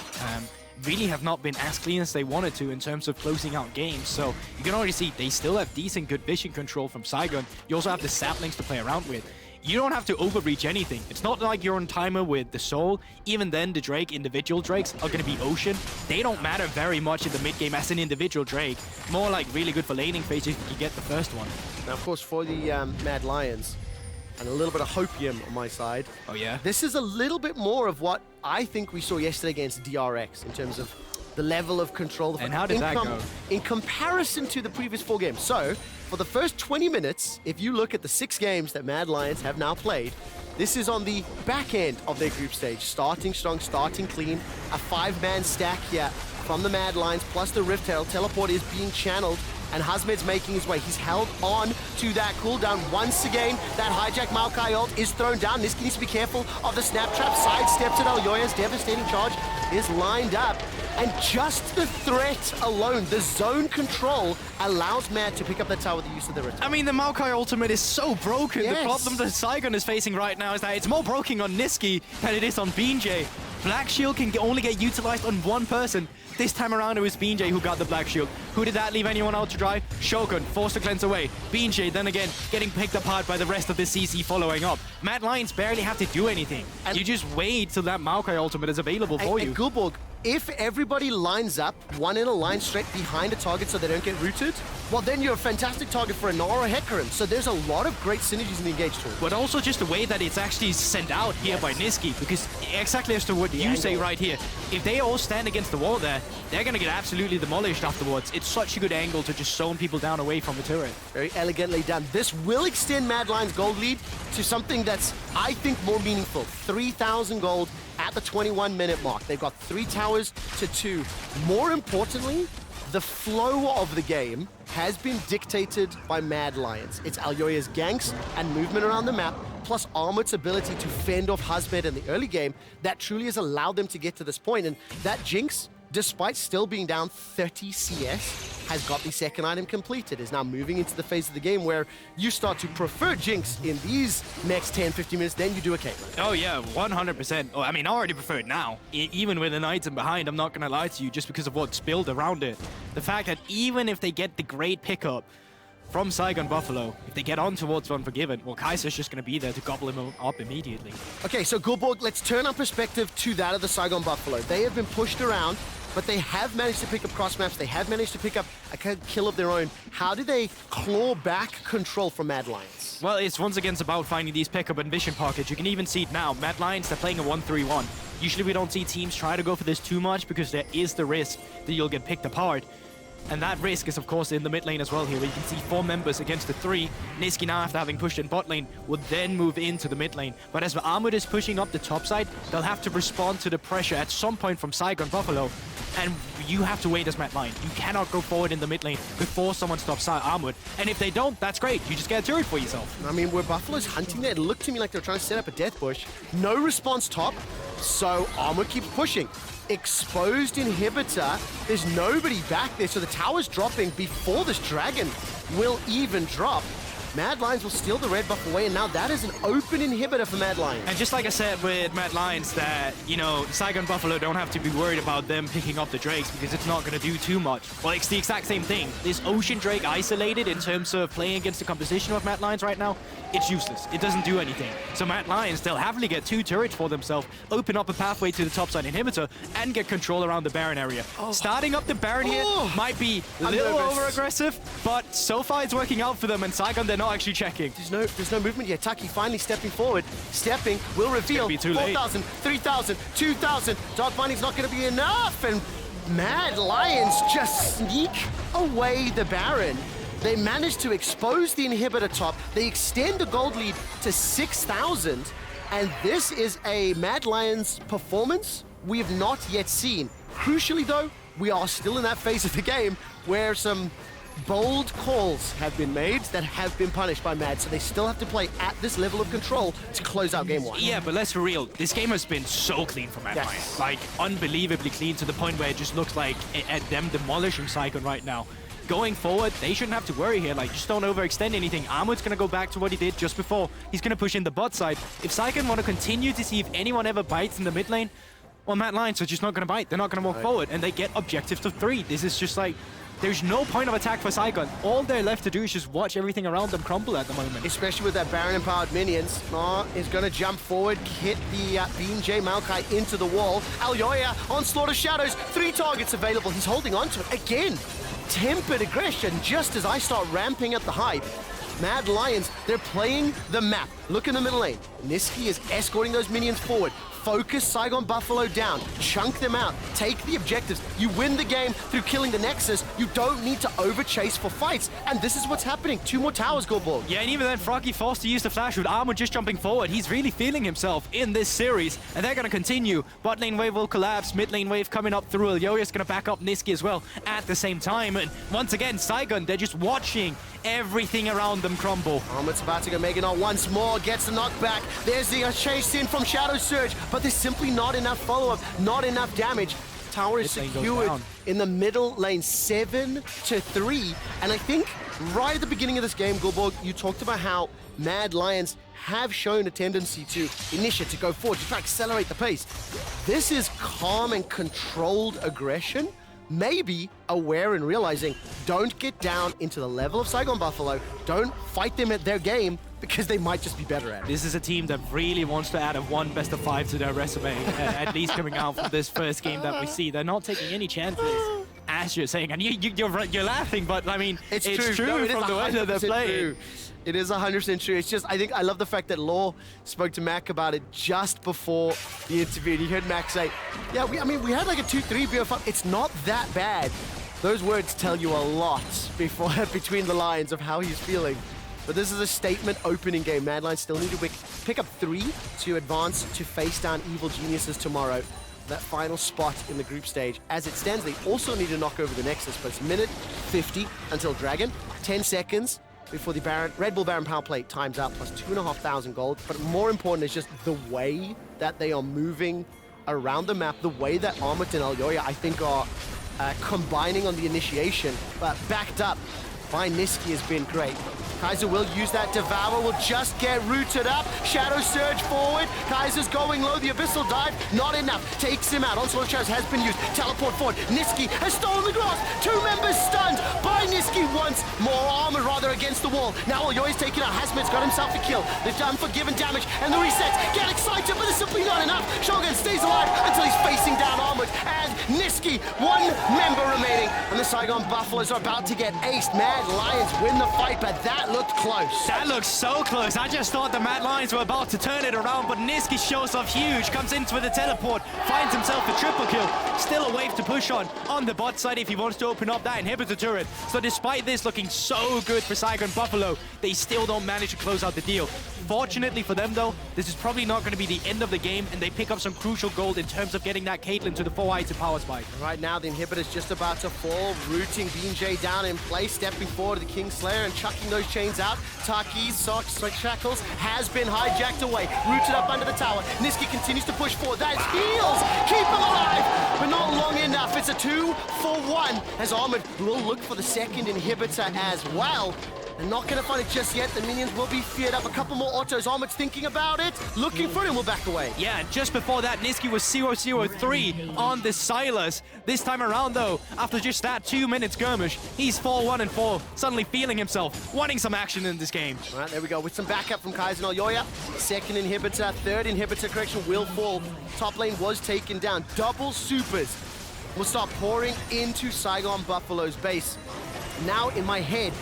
Speaker 12: Really have not been as clean as they wanted to in terms of closing out games. So you can already see they still have decent good vision control from Saigon. You also have the saplings to play around with. You don't have to overreach anything. It's not like you're on timer with the Soul. Even then, the Drake, individual Drakes, are going to be Ocean. They don't matter very much in the mid game as an individual Drake. More like really good for laning phase if you get the first one.
Speaker 7: Now, of course, for the Mad Lions, and a little bit of hopium on my side.
Speaker 12: Oh, yeah?
Speaker 7: This is a little bit more of what I think we saw yesterday against DRX in terms of the level of control.
Speaker 12: And how did that go?
Speaker 7: In comparison to the previous 4 games. So, for the first 20 minutes, if you look at the 6 games that Mad Lions have now played, this is on the back end of their group stage. Starting strong, starting clean. A 5-man stack here from the Mad Lions, plus the Rift Tail. Teleport is being channeled, and Hasmed's making his way. He's held on to that cooldown. Once again, that hijack Maokai ult is thrown down. Nisqy needs to be careful of the snap trap. Sidesteps at Elyoya's devastating charge is lined up. And just the threat alone, the zone control, allows Mad to pick up that tower with the use of the Rift.
Speaker 12: I mean, the Maokai ultimate is so broken.
Speaker 7: Yes.
Speaker 12: The problem that Saigon is facing right now is that it's more broken on Nisqy than it is on BJ. Black Shield can only get utilized on one person. This time around, it was BJ who got the Black Shield. Who did that leave anyone out to dry? Shogun, forced to cleanse away. BJ, then again, getting picked apart by the rest of the CC following up. Mad Lions barely have to do anything. And you just wait till that Maokai ultimate is available for you.
Speaker 7: And Gulborg, if everybody lines up, one in a line straight behind a target so they don't get rooted, well, then you're a fantastic target for a Gnar or a Hecarim. So there's a lot of great synergies in the engage tool.
Speaker 12: But also just the way that it's actually sent out here by Nisqy, because exactly as to what you say right here, if they all stand against the wall there, they're going to get absolutely demolished afterwards. It's such a good angle to just zone people down away from the turret.
Speaker 7: Very elegantly done. This will extend Mad Lions' gold lead to something that's, I think, more meaningful. 3,000 gold at the 21-minute mark. They've got 3 towers to 2. More importantly, the flow of the game has been dictated by Mad Lions. It's Elyoya's ganks and movement around the map, plus Armut's ability to fend off Hasmed in the early game that truly has allowed them to get to this point. And that Jinx, despite still being down 30 CS, has got the second item completed, is now moving into the phase of the game where you start to prefer Jinx in these next 10-15 minutes than you do a Caitlyn.
Speaker 12: Oh yeah, 100%. Oh, I mean, I already prefer it now. Even with an item behind, I'm not gonna lie to you, just because of what's built around it. The fact that even if they get the great pickup from Saigon Buffalo, if they get on towards Unforgiven, well, Kaiser's just gonna be there to gobble him up immediately.
Speaker 7: Okay, so Gulborg, let's turn our perspective to that of the Saigon Buffalo. They have been pushed around, but they have managed to pick up cross maps. They have managed to pick up a kill of their own. How do they claw back control from Mad Lions?
Speaker 12: Well, it's once again about finding these pickup and vision pockets. You can even see it now. Mad Lions, they're playing a 1-3-1. Usually we don't see teams try to go for this too much because there is the risk that you'll get picked apart. And that risk is, of course, in the mid lane as well here, where you can see 4 members against the 3. Nisqy now, after having pushed in bot lane, would then move into the mid lane. But as Armut is pushing up the top side, they'll have to respond to the pressure at some point from Saigon Buffalo. And you have to wait as Mad Lion. You cannot go forward in the mid lane before someone stops Armut. And if they don't, that's great. You just get a turret for yourself.
Speaker 7: I mean, were Buffaloes hunting there? It looked to me like they were trying to set up a death bush. No response top, so Armut keeps pushing. Exposed inhibitor. There's nobody back there, so the tower's dropping before this dragon will even drop. Mad Lions will steal the red buff away, and now that is an open inhibitor for Mad Lions.
Speaker 12: And just like I said with Mad Lions, that, you know, Saigon Buffalo don't have to be worried about them picking up the Drakes because it's not going to do too much. Well, it's the exact same thing. This Ocean Drake isolated in terms of playing against the composition of Mad Lions right now, it's useless. It doesn't do anything. So Mad Lions, they'll happily get 2 turrets for themselves, open up a pathway to the topside inhibitor, and get control around the Baron area. Starting up the Baron here might be a little over-aggressive, but so far it's working out for them, and Saigon, they're not actually checking.
Speaker 7: There's no movement yet. Taki finally stepping forward. Stepping will reveal 4,000, 3,000, 2,000. Dark Binding's not going to be enough, and Mad Lions just sneak away the Baron. They managed to expose the inhibitor top. They extend the gold lead to 6,000, and this is a Mad Lions performance we have not yet seen. Crucially, though, we are still in that phase of the game where some bold calls have been made that have been punished by Mad, so they still have to play at this level of control to close out game 1.
Speaker 12: Yeah, but let's be real. This game has been so clean for Mad Lions. Like, unbelievably clean to the point where it just looks like them demolishing Saigon right now. Going forward, they shouldn't have to worry here. Like, just don't overextend anything. Armut's going to go back to what he did just before. He's going to push in the bot side. If Saigon want to continue to see if anyone ever bites in the mid lane, well, Mad Lions are just not going to bite. They're not going to walk forward, and they get objectives to 3. This is just like, there's no point of attack for Saigon. All they're left to do is just watch everything around them crumble at the moment.
Speaker 7: Especially with that Baron-empowered minions. Gnar is going to jump forward, hit the BJ Maokai into the wall. Elyoya, Onslaught of Shadows, 3 targets available. He's holding on to it. Again, tempered aggression just as I start ramping up the hype. Mad Lions, they're playing the map. Look in the middle lane. Nisqy is escorting those minions forward. Focus Saigon Buffalo down, chunk them out, take the objectives. You win the game through killing the Nexus. You don't need to over-chase for fights, and this is what's happening. 2 more towers go ball.
Speaker 12: Yeah, and even then, Froggy forced to use the flash with Armut just jumping forward. He's really feeling himself in this series, and they're going to continue. Bot lane wave will collapse, mid lane wave coming up through. Elyoya's going to back up Nisqy as well at the same time, and once again, Saigon, they're just watching everything around them crumble.
Speaker 7: Armut's about to go Mega Knot once more, gets the knockback. There's the chase in from Shadow Surge, but there's simply not enough follow-up, not enough damage. Tower is secured in the middle lane, 7-3. And I think right at the beginning of this game, Gulborg, you talked about how Mad Lions have shown a tendency to initiate, to go forward, to try to accelerate the pace. This is calm and controlled aggression. Maybe aware and realizing, don't get down into the level of Saigon Buffalo, don't fight them at their game, because they might just be better at it.
Speaker 12: This is a team that really wants to add a 1 best of 5 to their resume, at least coming out from this first game that we see. They're not taking any chances, as you're saying. And you're laughing, but I mean, it's true
Speaker 7: no,
Speaker 12: from the way that they're playing.
Speaker 7: True. It is 100% true. It's just, I love the fact that Law spoke to Mac about it just before the interview. And you heard Mac say, yeah, we had like a 2-3 BO5. It's not that bad. Those words tell you a lot between the lines of how he's feeling. But this is a statement opening game. Mad Lions still need to pick up 3 to advance to face down Evil Geniuses tomorrow. That final spot in the group stage. As it stands, they also need to knock over the Nexus, but it's minute 50 until Dragon. 10 seconds before the Red Bull Baron power play times out, plus 2,500 gold. But more important is just the way that they are moving around the map, the way that Armut and Elyoya, I think, are combining on the initiation, but backed up by Nisqy has been great. Kaiser will use that Devour, will just get rooted up. Shadow Surge forward. Kaiser's going low. The Abyssal Dive, not enough. Takes him out. Onslaught of Shadows has been used. Teleport forward. Nisqy has stolen the grass. 2 members stunned by Nisqy once. More armor, rather, against the wall. Now Elyoya's taken out. Hasmed's got himself a kill. They've done Unforgiven damage, and the resets get excited, but it's simply not enough. Shogun stays alive until he's facing down Armut. And Nisqy, 1 member remaining. And the Saigon Buffaloes are about to get aced. Mad Lions win the fight, but that looked close.
Speaker 12: That looks so close. I just thought the Mad Lions were about to turn it around, but Nisqy shows off huge, comes in with a teleport, finds himself a triple kill, still a wave to push on the bot side if he wants to open up that inhibitor turret. So despite this looking so good for Saigon Buffalo, they still don't manage to close out the deal. Fortunately for them though, this is probably not going to be the end of the game, and they pick up some crucial gold in terms of getting that Caitlyn to the 4-item power spike.
Speaker 7: Right now, the inhibitor's just about to fall, rooting BJ down in place, stepping forward to the Kingslayer and chucking those chains out. Taki's socks, shackles, has been hijacked away, rooted up under the tower. Nisqy continues to push forward. That's heals! Keep him alive! But not long enough. It's a 2-for-1 as Armut will look for the second inhibitor as well. They're not going to find it just yet. The minions will be feared up. A couple more autos. Armut's thinking about it, looking for it, and will back away.
Speaker 12: Yeah, and just before that, Nisqy was 0-0-3 on the Sylas. This time around, though, after just that 2-minute skirmish, he's 4-1-4, suddenly feeling himself, wanting some action in this game.
Speaker 7: All right, there we go. With some backup from Kaiser and Elyoya. Second inhibitor, third inhibitor correction will fall. Top lane was taken down. Double supers will start pouring into Saigon Buffalo's base. Now, in my head,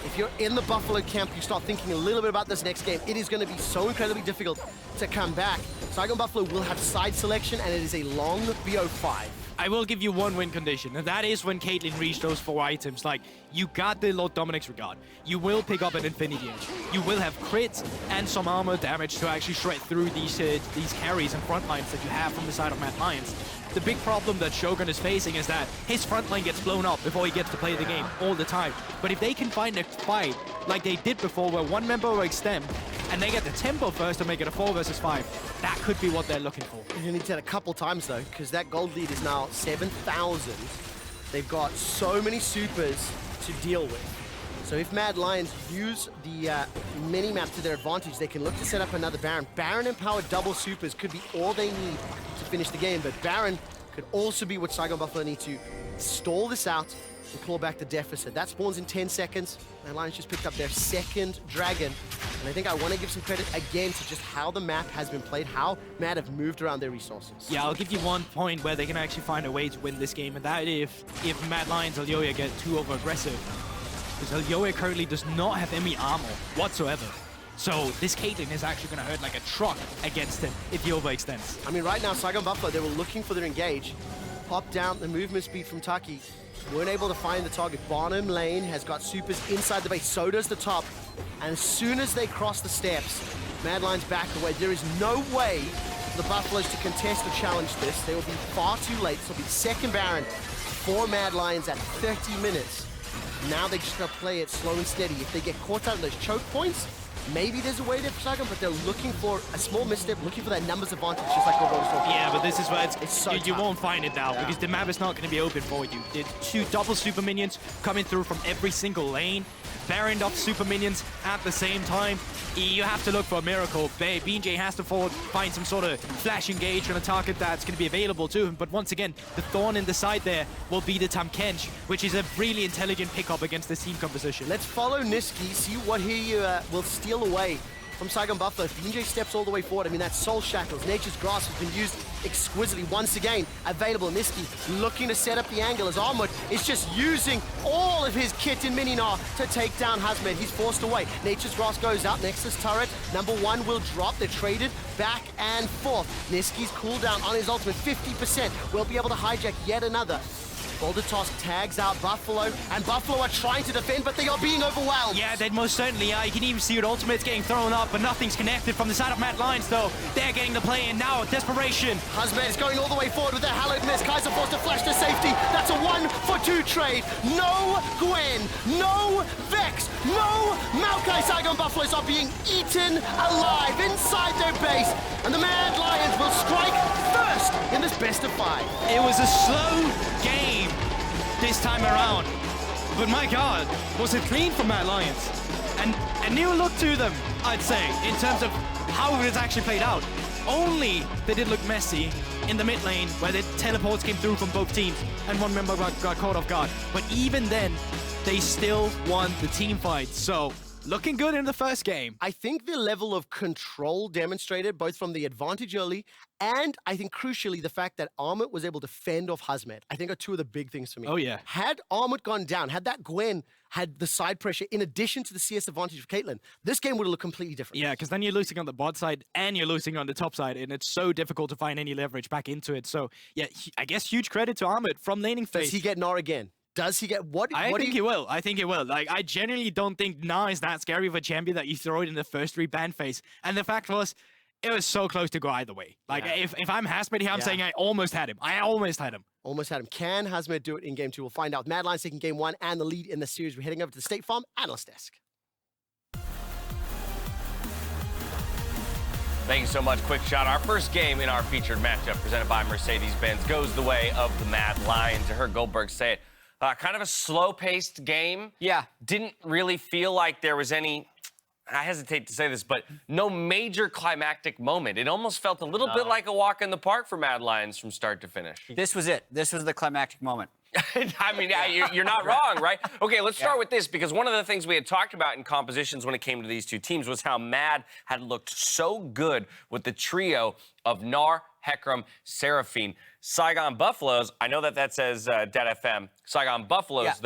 Speaker 7: if you're in the Buffalo camp, you start thinking a little bit about this next game. It is going to be so incredibly difficult to come back. Saigon Buffalo will have side selection, and it is a long BO5.
Speaker 12: I will give you one win condition, and that is when Caitlyn reached those 4 items. Like, you got the Lord Dominic's Regard. You will pick up an Infinity Edge. You will have crits and some armor damage to actually shred through these carries and front lines that you have from the side of Mad Lions. The big problem that Shogun is facing is that his front line gets blown up before he gets to play the game all the time. But if they can find a fight like they did before where one member will extend and they get the tempo first to make it a 4 versus 5, that could be what they're looking for.
Speaker 7: You're going to need to hit a couple times though, because that gold lead is now 7,000. They've got so many supers to deal with. So if Mad Lions use the mini-map to their advantage, they can look to set up another Baron. Baron-empowered double supers could be all they need to finish the game, but Baron could also be what Saigon Buffalo need to stall this out and claw back the deficit. That spawns in 10 seconds. Mad Lions just picked up their second dragon, and I think I want to give some credit again to just how the map has been played, how Mad have moved around their resources.
Speaker 12: Yeah, I'll give you one point where they can actually find a way to win this game, and that if Mad Lions or Elyoya get too over-aggressive. Because Elyoya currently does not have any armor whatsoever. So this Caitlyn is actually going to hurt like a truck against him if he overextends.
Speaker 7: I mean, right now, Saigon Buffalo, they were looking for their engage. Pop down the movement speed from Taki. Weren't able to find the target. Bottom lane has got supers inside the base. So does the top. And as soon as they cross the steps, Mad Lions back away. There is no way for the Buffaloes to contest or challenge this. They will be far too late. This will be the second Baron for Mad Lions at 30 minutes. Now they just gotta play it slow and steady. If they get caught out in those choke points, maybe there's a way there for Saigon, but they're looking for a small misstep, looking for that numbers advantage, just like what I was talking about.
Speaker 12: Yeah, but this is where it's
Speaker 7: so
Speaker 12: you won't find it now, because the map is not going to be open for you. There's 2 double super minions coming through from every single lane. Baroned up super minions at the same time. You have to look for a miracle. BJ has to find some sort of flash engage on a target that's going to be available to him. But once again, the thorn in the side there will be the Tahm Kench, which is a really intelligent pickup against this team composition.
Speaker 7: Let's follow Nisqy, see what he will steal away from Saigon Buffalo. If BJ steps all the way forward, I mean, that's Soul Shackles. Nature's Grasp has been used exquisitely once again. Available. Nisqy looking to set up the angle as Armut is just using all of his kit in Gnar to take down Hasmed. He's forced away. Nature's Grasp goes out. Nexus turret. Number 1 will drop. They're traded back and forth. Nisqy's cooldown on his ultimate, 50%. Will be able to hijack yet another. Boulder Toss tags out Buffalo, and Buffalo are trying to defend, but they are being overwhelmed.
Speaker 12: Yeah, they most certainly are. You can even see your ultimate's getting thrown up, but nothing's connected from the side of Mad Lions, though. They're getting the play in now. Desperation.
Speaker 7: Hasmed is going all the way forward with their hallowed miss. Kaiser forced to flash to safety. That's a 1-for-2 trade. No Gwen, no Vex, no Maokai. Saigon Buffaloes are being eaten alive inside their base, and the Mad Lions will strike first in this best of 5.
Speaker 12: It was a slow game this time around, but my God, was it clean from Mad Lions? And a new look to them, I'd say, in terms of how it's actually played out. Only they did look messy in the mid lane, where the teleports came through from both teams, and one member got caught off guard. But even then, they still won the team fight. So looking good in the first game.
Speaker 7: I think the level of control demonstrated both from the advantage early and I think crucially the fact that Armut was able to fend off Hasmed, I think are two of the big things for me.
Speaker 12: Oh, yeah.
Speaker 7: Had Armut gone down, had that Gwen had the side pressure in addition to the CS advantage of Caitlyn, this game would have looked completely different.
Speaker 12: Yeah, because then you're losing on the bot side and you're losing on the top side, and it's so difficult to find any leverage back into it. So, yeah, I guess huge credit to Armut from laning phase.
Speaker 7: Does he get Gnar again? Does he get what?
Speaker 12: I think he will. I think he will. Like, I genuinely don't think Gnar is that scary of a champion that you throw it in the first 3 ban phase. And the fact was, it was so close to go either way. Like, if I'm Hasmed here, I'm saying I almost had him. Almost had him.
Speaker 7: Can Hasmed do it in game 2? We'll find out. Mad Lions taking game 1 and the lead in the series. We're heading over to the State Farm Analyst Desk.
Speaker 1: Thank you so much. Quick shot. Our first game in our featured matchup presented by Mercedes-Benz goes the way of the Mad Lions. I heard Goldberg say it. Kind of a slow-paced game.
Speaker 3: Yeah.
Speaker 1: Didn't really feel like there was any, I hesitate to say this, but no major climactic moment. It almost felt a little bit like a walk in the park for Mad Lions from start to finish.
Speaker 3: This was it. This was the climactic moment.
Speaker 1: I mean, yeah, you're not wrong, right? Okay, let's start with this, because one of the things we had talked about in compositions when it came to these two teams was how Mad had looked so good with the trio of Gnar, Hecarim, Seraphine. Saigon Buffaloes, I know that says Dead FM. Saigon Buffaloes,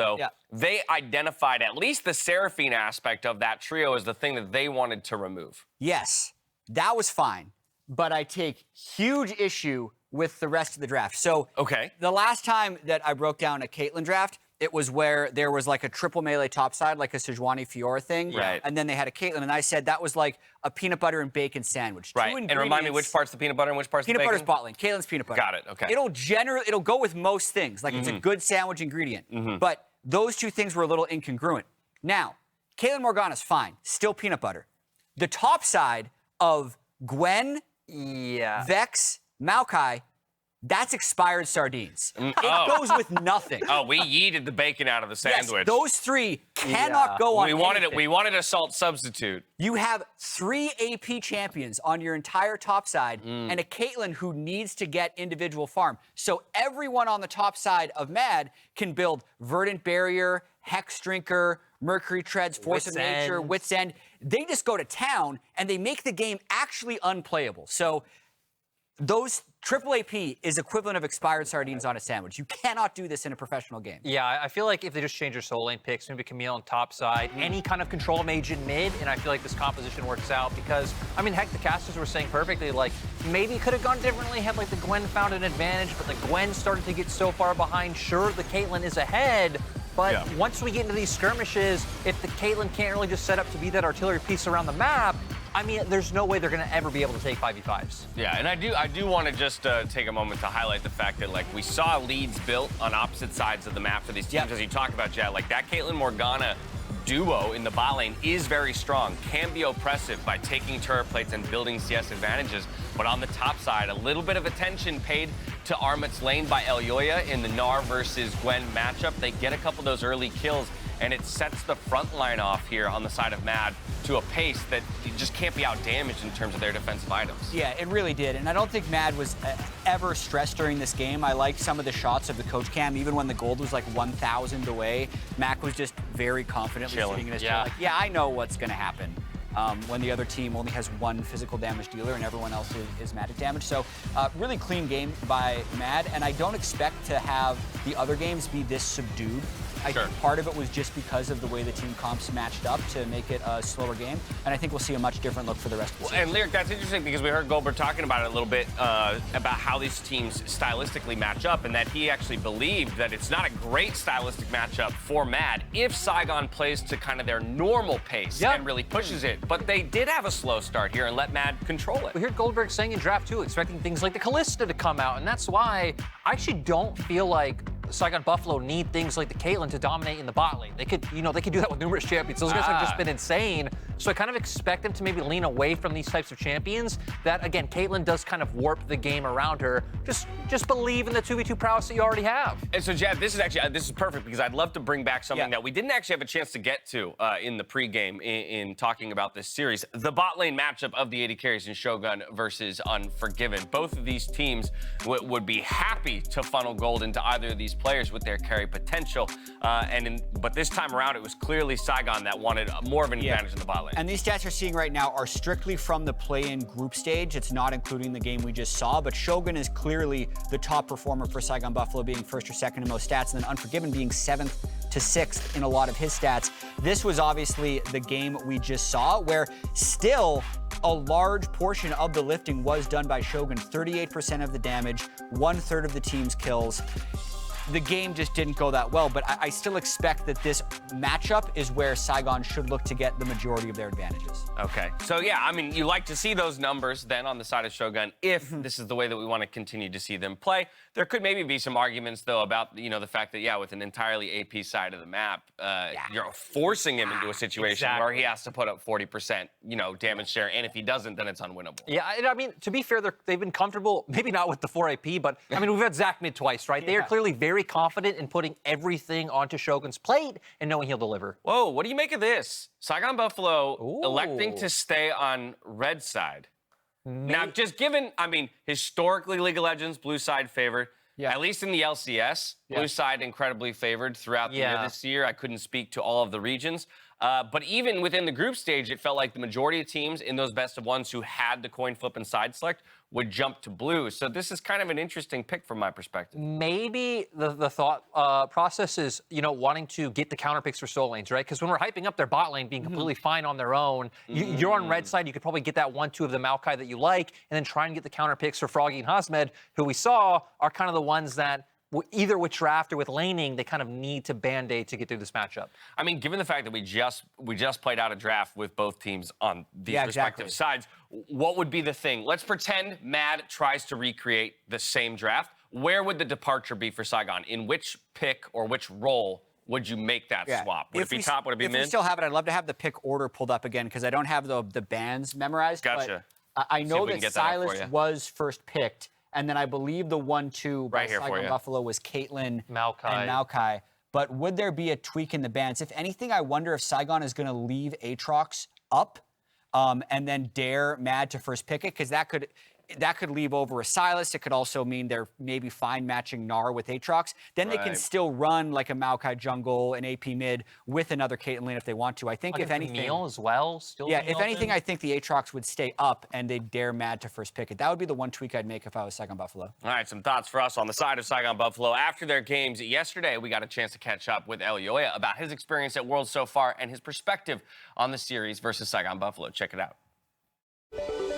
Speaker 1: they identified at least the Seraphine aspect of that trio as the thing that they wanted to remove.
Speaker 3: Yes, that was fine, but I take huge issue with the rest of the draft. So, the last time that I broke down a Caitlyn draft, it was where there was like a triple melee topside, like a Sejuani Fiora thing.
Speaker 1: Right.
Speaker 3: And then they had a Caitlyn, and I said that was like a peanut butter and bacon sandwich.
Speaker 1: Right. And remind me which part's the peanut butter and which part's the bacon?
Speaker 3: Peanut butter's bot lane. Caitlyn's peanut butter.
Speaker 1: Got it. Okay.
Speaker 3: It'll go with most things. Like it's a good sandwich ingredient. But those two things were a little incongruent. Now, Caitlyn Morgana's fine. Still peanut butter. The top side of Gwen, Vex, Maokai, that's expired sardines. It goes with nothing.
Speaker 1: Oh, we yeeted the bacon out of the sandwich.
Speaker 3: Yes, those 3 cannot go on anything.
Speaker 1: We wanted a salt substitute.
Speaker 3: You have 3 AP champions on your entire top side and a Caitlyn who needs to get individual farm. So everyone on the top side of Mad can build Verdant Barrier, Hex Drinker, Mercury Treads, Force of Nature, Wits End. They just go to town and they make the game actually unplayable. So those triple AP is equivalent of expired sardines on a sandwich. You cannot do this in a professional game.
Speaker 2: Yeah, I feel like if they just change their soul lane picks, maybe Camille on top side, any kind of control mage in mid, and I feel like this composition works out because, I mean, heck, the casters were saying perfectly, like, maybe could have gone differently had, like, the Gwen found an advantage, but the Gwen started to get so far behind. Sure, the Caitlyn is ahead, but once we get into these skirmishes, if the Caitlyn can't really just set up to be that artillery piece around the map, I mean, there's no way they're going to ever be able to take 5v5s.
Speaker 1: Yeah, and I do want to just take a moment to highlight the fact that, like, we saw leads built on opposite sides of the map for these teams, as you talk about, Jad. Like, that Caitlyn Morgana duo in the bot lane is very strong, can be oppressive by taking turret plates and building CS advantages. But on the top side, a little bit of attention paid to Armut's lane by Elyoya in the Gnar versus Gwen matchup. They get a couple of those early kills, and it sets the front line off here on the side of Mad to a pace that just can't be out-damaged in terms of their defensive items.
Speaker 3: Yeah, it really did, and I don't think Mad was ever stressed during this game. I liked some of the shots of the coach cam, even when the gold was like 1,000 away. Mac was just very confidently sitting in his chair, like, yeah, I know what's gonna happen. When the other team only has 1 physical damage dealer and everyone else is magic damage. So really clean game by Mad, and I don't expect to have the other games be this subdued. I think part of it was just because of the way the team comps matched up to make it a slower game, and I think we'll see a much different look for the rest of the season.
Speaker 1: And Lyric, that's interesting because we heard Goldberg talking about it a little bit about how these teams stylistically match up, and that he actually believed that it's not a great stylistic matchup for Mad if Saigon plays to kind of their normal pace and really pushes it. But they did have a slow start here and let Mad control it.
Speaker 2: We heard Goldberg saying in draft 2, expecting things like the Callista to come out, and that's why I actually don't feel like Saigon Buffalo need things like the Caitlyn to dominate in the bot lane. They could, they could do that with numerous champions. Those guys have just been insane. So I kind of expect them to maybe lean away from these types of champions that, again, Caitlyn does kind of warp the game around her. Just believe in the 2v2 prowess that you already have.
Speaker 1: And so, Jad, this is perfect because I'd love to bring back something that we didn't actually have a chance to get to in the pregame in talking about this series. The bot lane matchup of the AD carries in Shogun versus Unforgiven. Both of these teams would be happy to funnel gold into either of these players with their carry potential. But this time around, it was clearly Saigon that wanted more of an advantage in the bot lane.
Speaker 3: And these stats you're seeing right now are strictly from the play-in group stage. It's not including the game we just saw, but Shogun is clearly the top performer for Saigon Buffalo, being first or second in most stats, and then Unforgiven being 7th to 6th in a lot of his stats. This was obviously the game we just saw, where still a large portion of the lifting was done by Shogun. 38% of the damage, 1/3 of the team's kills. The game just didn't go that well, but I still expect that this matchup is where Saigon should look to get the majority of their advantages.
Speaker 1: Okay. So, yeah, I mean, you like to see those numbers then on the side of Shogun if this is the way that we want to continue to see them play. There could maybe be some arguments, though, about, the fact that, with an entirely AP side of the map, you're forcing him into a situation where he has to put up 40%, damage share, and if he doesn't, then it's unwinnable.
Speaker 2: Yeah, I mean, to be fair, they've been comfortable, maybe not with the 4 AP, but, I mean, we've had Zach Mid twice, right? They are clearly very confident in putting everything onto Shogun's plate and knowing he'll deliver.
Speaker 1: Whoa, what do you make of this? Saigon Buffalo electing to stay on red side. Now, just given, historically League of Legends, blue side favored. At least in the LCS, blue side incredibly favored throughout the year this year. I couldn't speak to all of the regions. But even within the group stage, it felt like the majority of teams in those best of ones who had the coin flip and side select would jump to blue. So this is kind of an interesting pick from my perspective.
Speaker 2: Maybe the thought process is, wanting to get the counter picks for soul lanes, right? Because when we're hyping up their bot lane being completely fine on their own, you're on red side, you could probably get that 1-2 of the Maokai that you like, and then try and get the counter picks for Froggy and Hasmed, who we saw are kind of the ones that either with draft or with laning, they kind of need to band-aid to get through this matchup.
Speaker 1: I mean, given the fact that we just played out a draft with both teams on these respective sides, what would be the thing? Let's pretend Mad tries to recreate the same draft. Where would the departure be for Saigon? In which pick or which role would you make that swap? Would it be top? Would it be mid?
Speaker 3: If we still have it, I'd love to have the pick order pulled up again because I don't have the bands memorized.
Speaker 1: Gotcha.
Speaker 3: But I know that Sylas was first picked. And then I believe the 1-2 by Saigon Buffalo was Caitlyn and Maokai. But would there be a tweak in the bans? If anything, I wonder if Saigon is going to leave Aatrox up and then dare Mad to first pick it, because that could leave over a Sylas. It could also mean they're maybe fine matching Gnar with Aatrox. Then they can still run like a Maokai jungle, an AP mid with another Caitlyn if they want to. I think if anything,
Speaker 2: Neil as well.
Speaker 3: If anything, I think the Aatrox would stay up and they'd dare Mad to first pick it. That would be the one tweak I'd make if I was Saigon Buffalo.
Speaker 1: All right, some thoughts for us on the side of Saigon Buffalo. After their games yesterday, we got a chance to catch up with Elyoya about his experience at Worlds so far and his perspective on the series versus Saigon Buffalo. Check it out.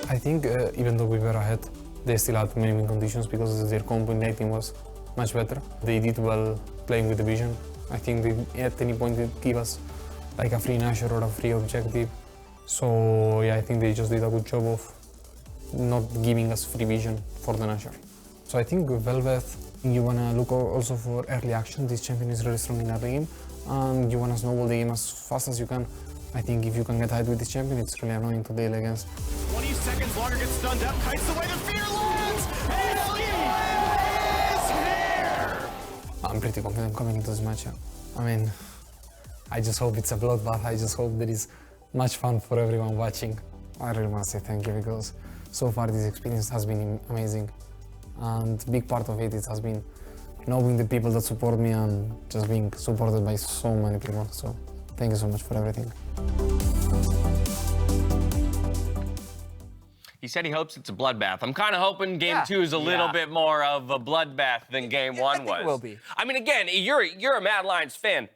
Speaker 8: I think even though we were ahead, they still had many win conditions because their combo in late game was much better. They did well playing with the vision. I think they at any point did give us like a free Nashor or a free objective. So yeah, I think they just did a good job of not giving us free vision for the Nashor. So I think Velvet, you wanna look also for early action. This champion is really strong in early game, and you wanna snowball the game as fast as you can. I think if you can get ahead with this champion, it's really annoying to deal against.
Speaker 4: 20 seconds longer, gets stunned up, kites away, the fear lands, and Elyoya is here!
Speaker 8: I'm pretty confident coming into this match. I mean, I just hope it's a bloodbath. I just hope there is much fun for everyone watching. I really want to say thank you because so far this experience has been amazing. And a big part of it has been knowing the people that support me and just being supported by so many people. So thank you so much for everything.
Speaker 1: He said he hopes it's a bloodbath. I'm kind of hoping game 2 is a little bit more of a bloodbath than game 1 was.
Speaker 3: It will be.
Speaker 1: I mean, again, you're a Mad Lions fan.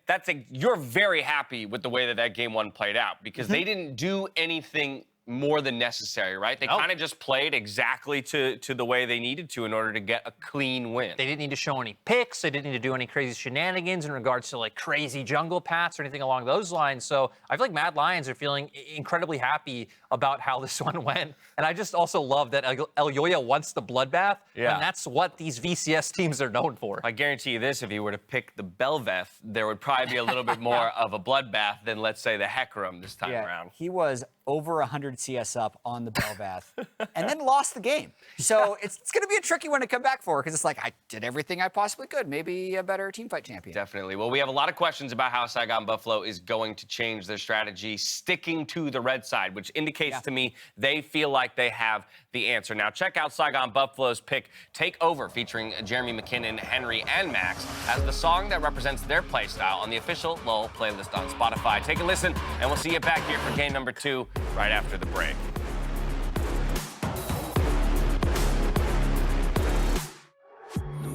Speaker 1: You're very happy with the way that game 1 played out because they didn't do anything more than necessary, right? They kind of just played exactly to the way they needed to in order to get a clean win.
Speaker 2: They didn't need to show any picks. They didn't need to do any crazy shenanigans in regards to like crazy jungle paths or anything along those lines. So I feel like Mad Lions are feeling incredibly happy about how this one went. And I just also love that Elyoya wants the bloodbath.
Speaker 1: Yeah.
Speaker 2: And that's what these VCS teams are known for.
Speaker 1: I guarantee you this, if you were to pick the Belveth, there would probably be a little bit more of a bloodbath than, let's say, the Hecarim this time around.
Speaker 3: He was over 100 CS up on the Belveth and then lost the game. So it's going to be a tricky one to come back for because it's like, I did everything I possibly could. Maybe a better teamfight champion.
Speaker 1: Definitely. Well, we have a lot of questions about how Saigon Buffalo is going to change their strategy, sticking to the red side, which indicates to me they feel like they have the answer. Now, check out Saigon Buffalo's pick, Take Over, featuring Jeremy McKinnon, Henry, and Max, as the song that represents their playstyle on the official LoL playlist on Spotify. Take a listen, and we'll see you back here for game number 2 right after the break.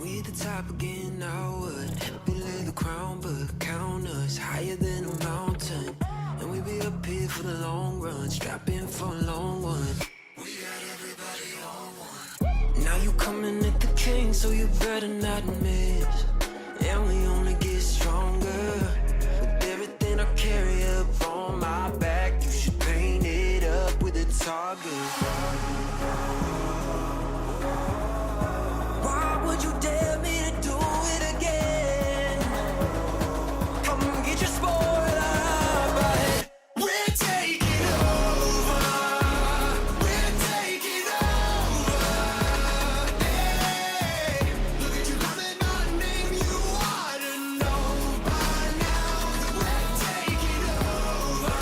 Speaker 13: We the top again, now what? We lay the crown, but count us higher than a mountain. And we be up here for the long run, strap in for a long one. We got everybody on one. Now you coming at the king, so you better not miss. And we only get stronger with everything I carry up on my back. You should paint it up with a target. Why would you dare me to do it again? Come get your spoiler, but we're taking over. We're taking over. Hey, look at you coming on, name you ought to know by now. We're taking over.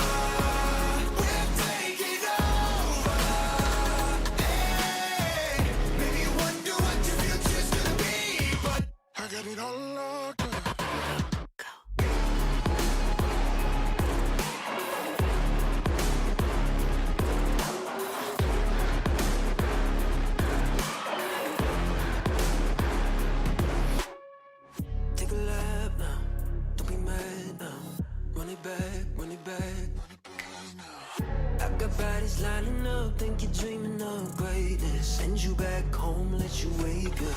Speaker 13: We're taking over. Hey, maybe you wonder what your future's gonna be, but I got it all locked up. Take a lap now, don't be mad now. Run it back, run it back. I got bodies lining up, think you're dreaming of greatness. Send you back home, let you wake up.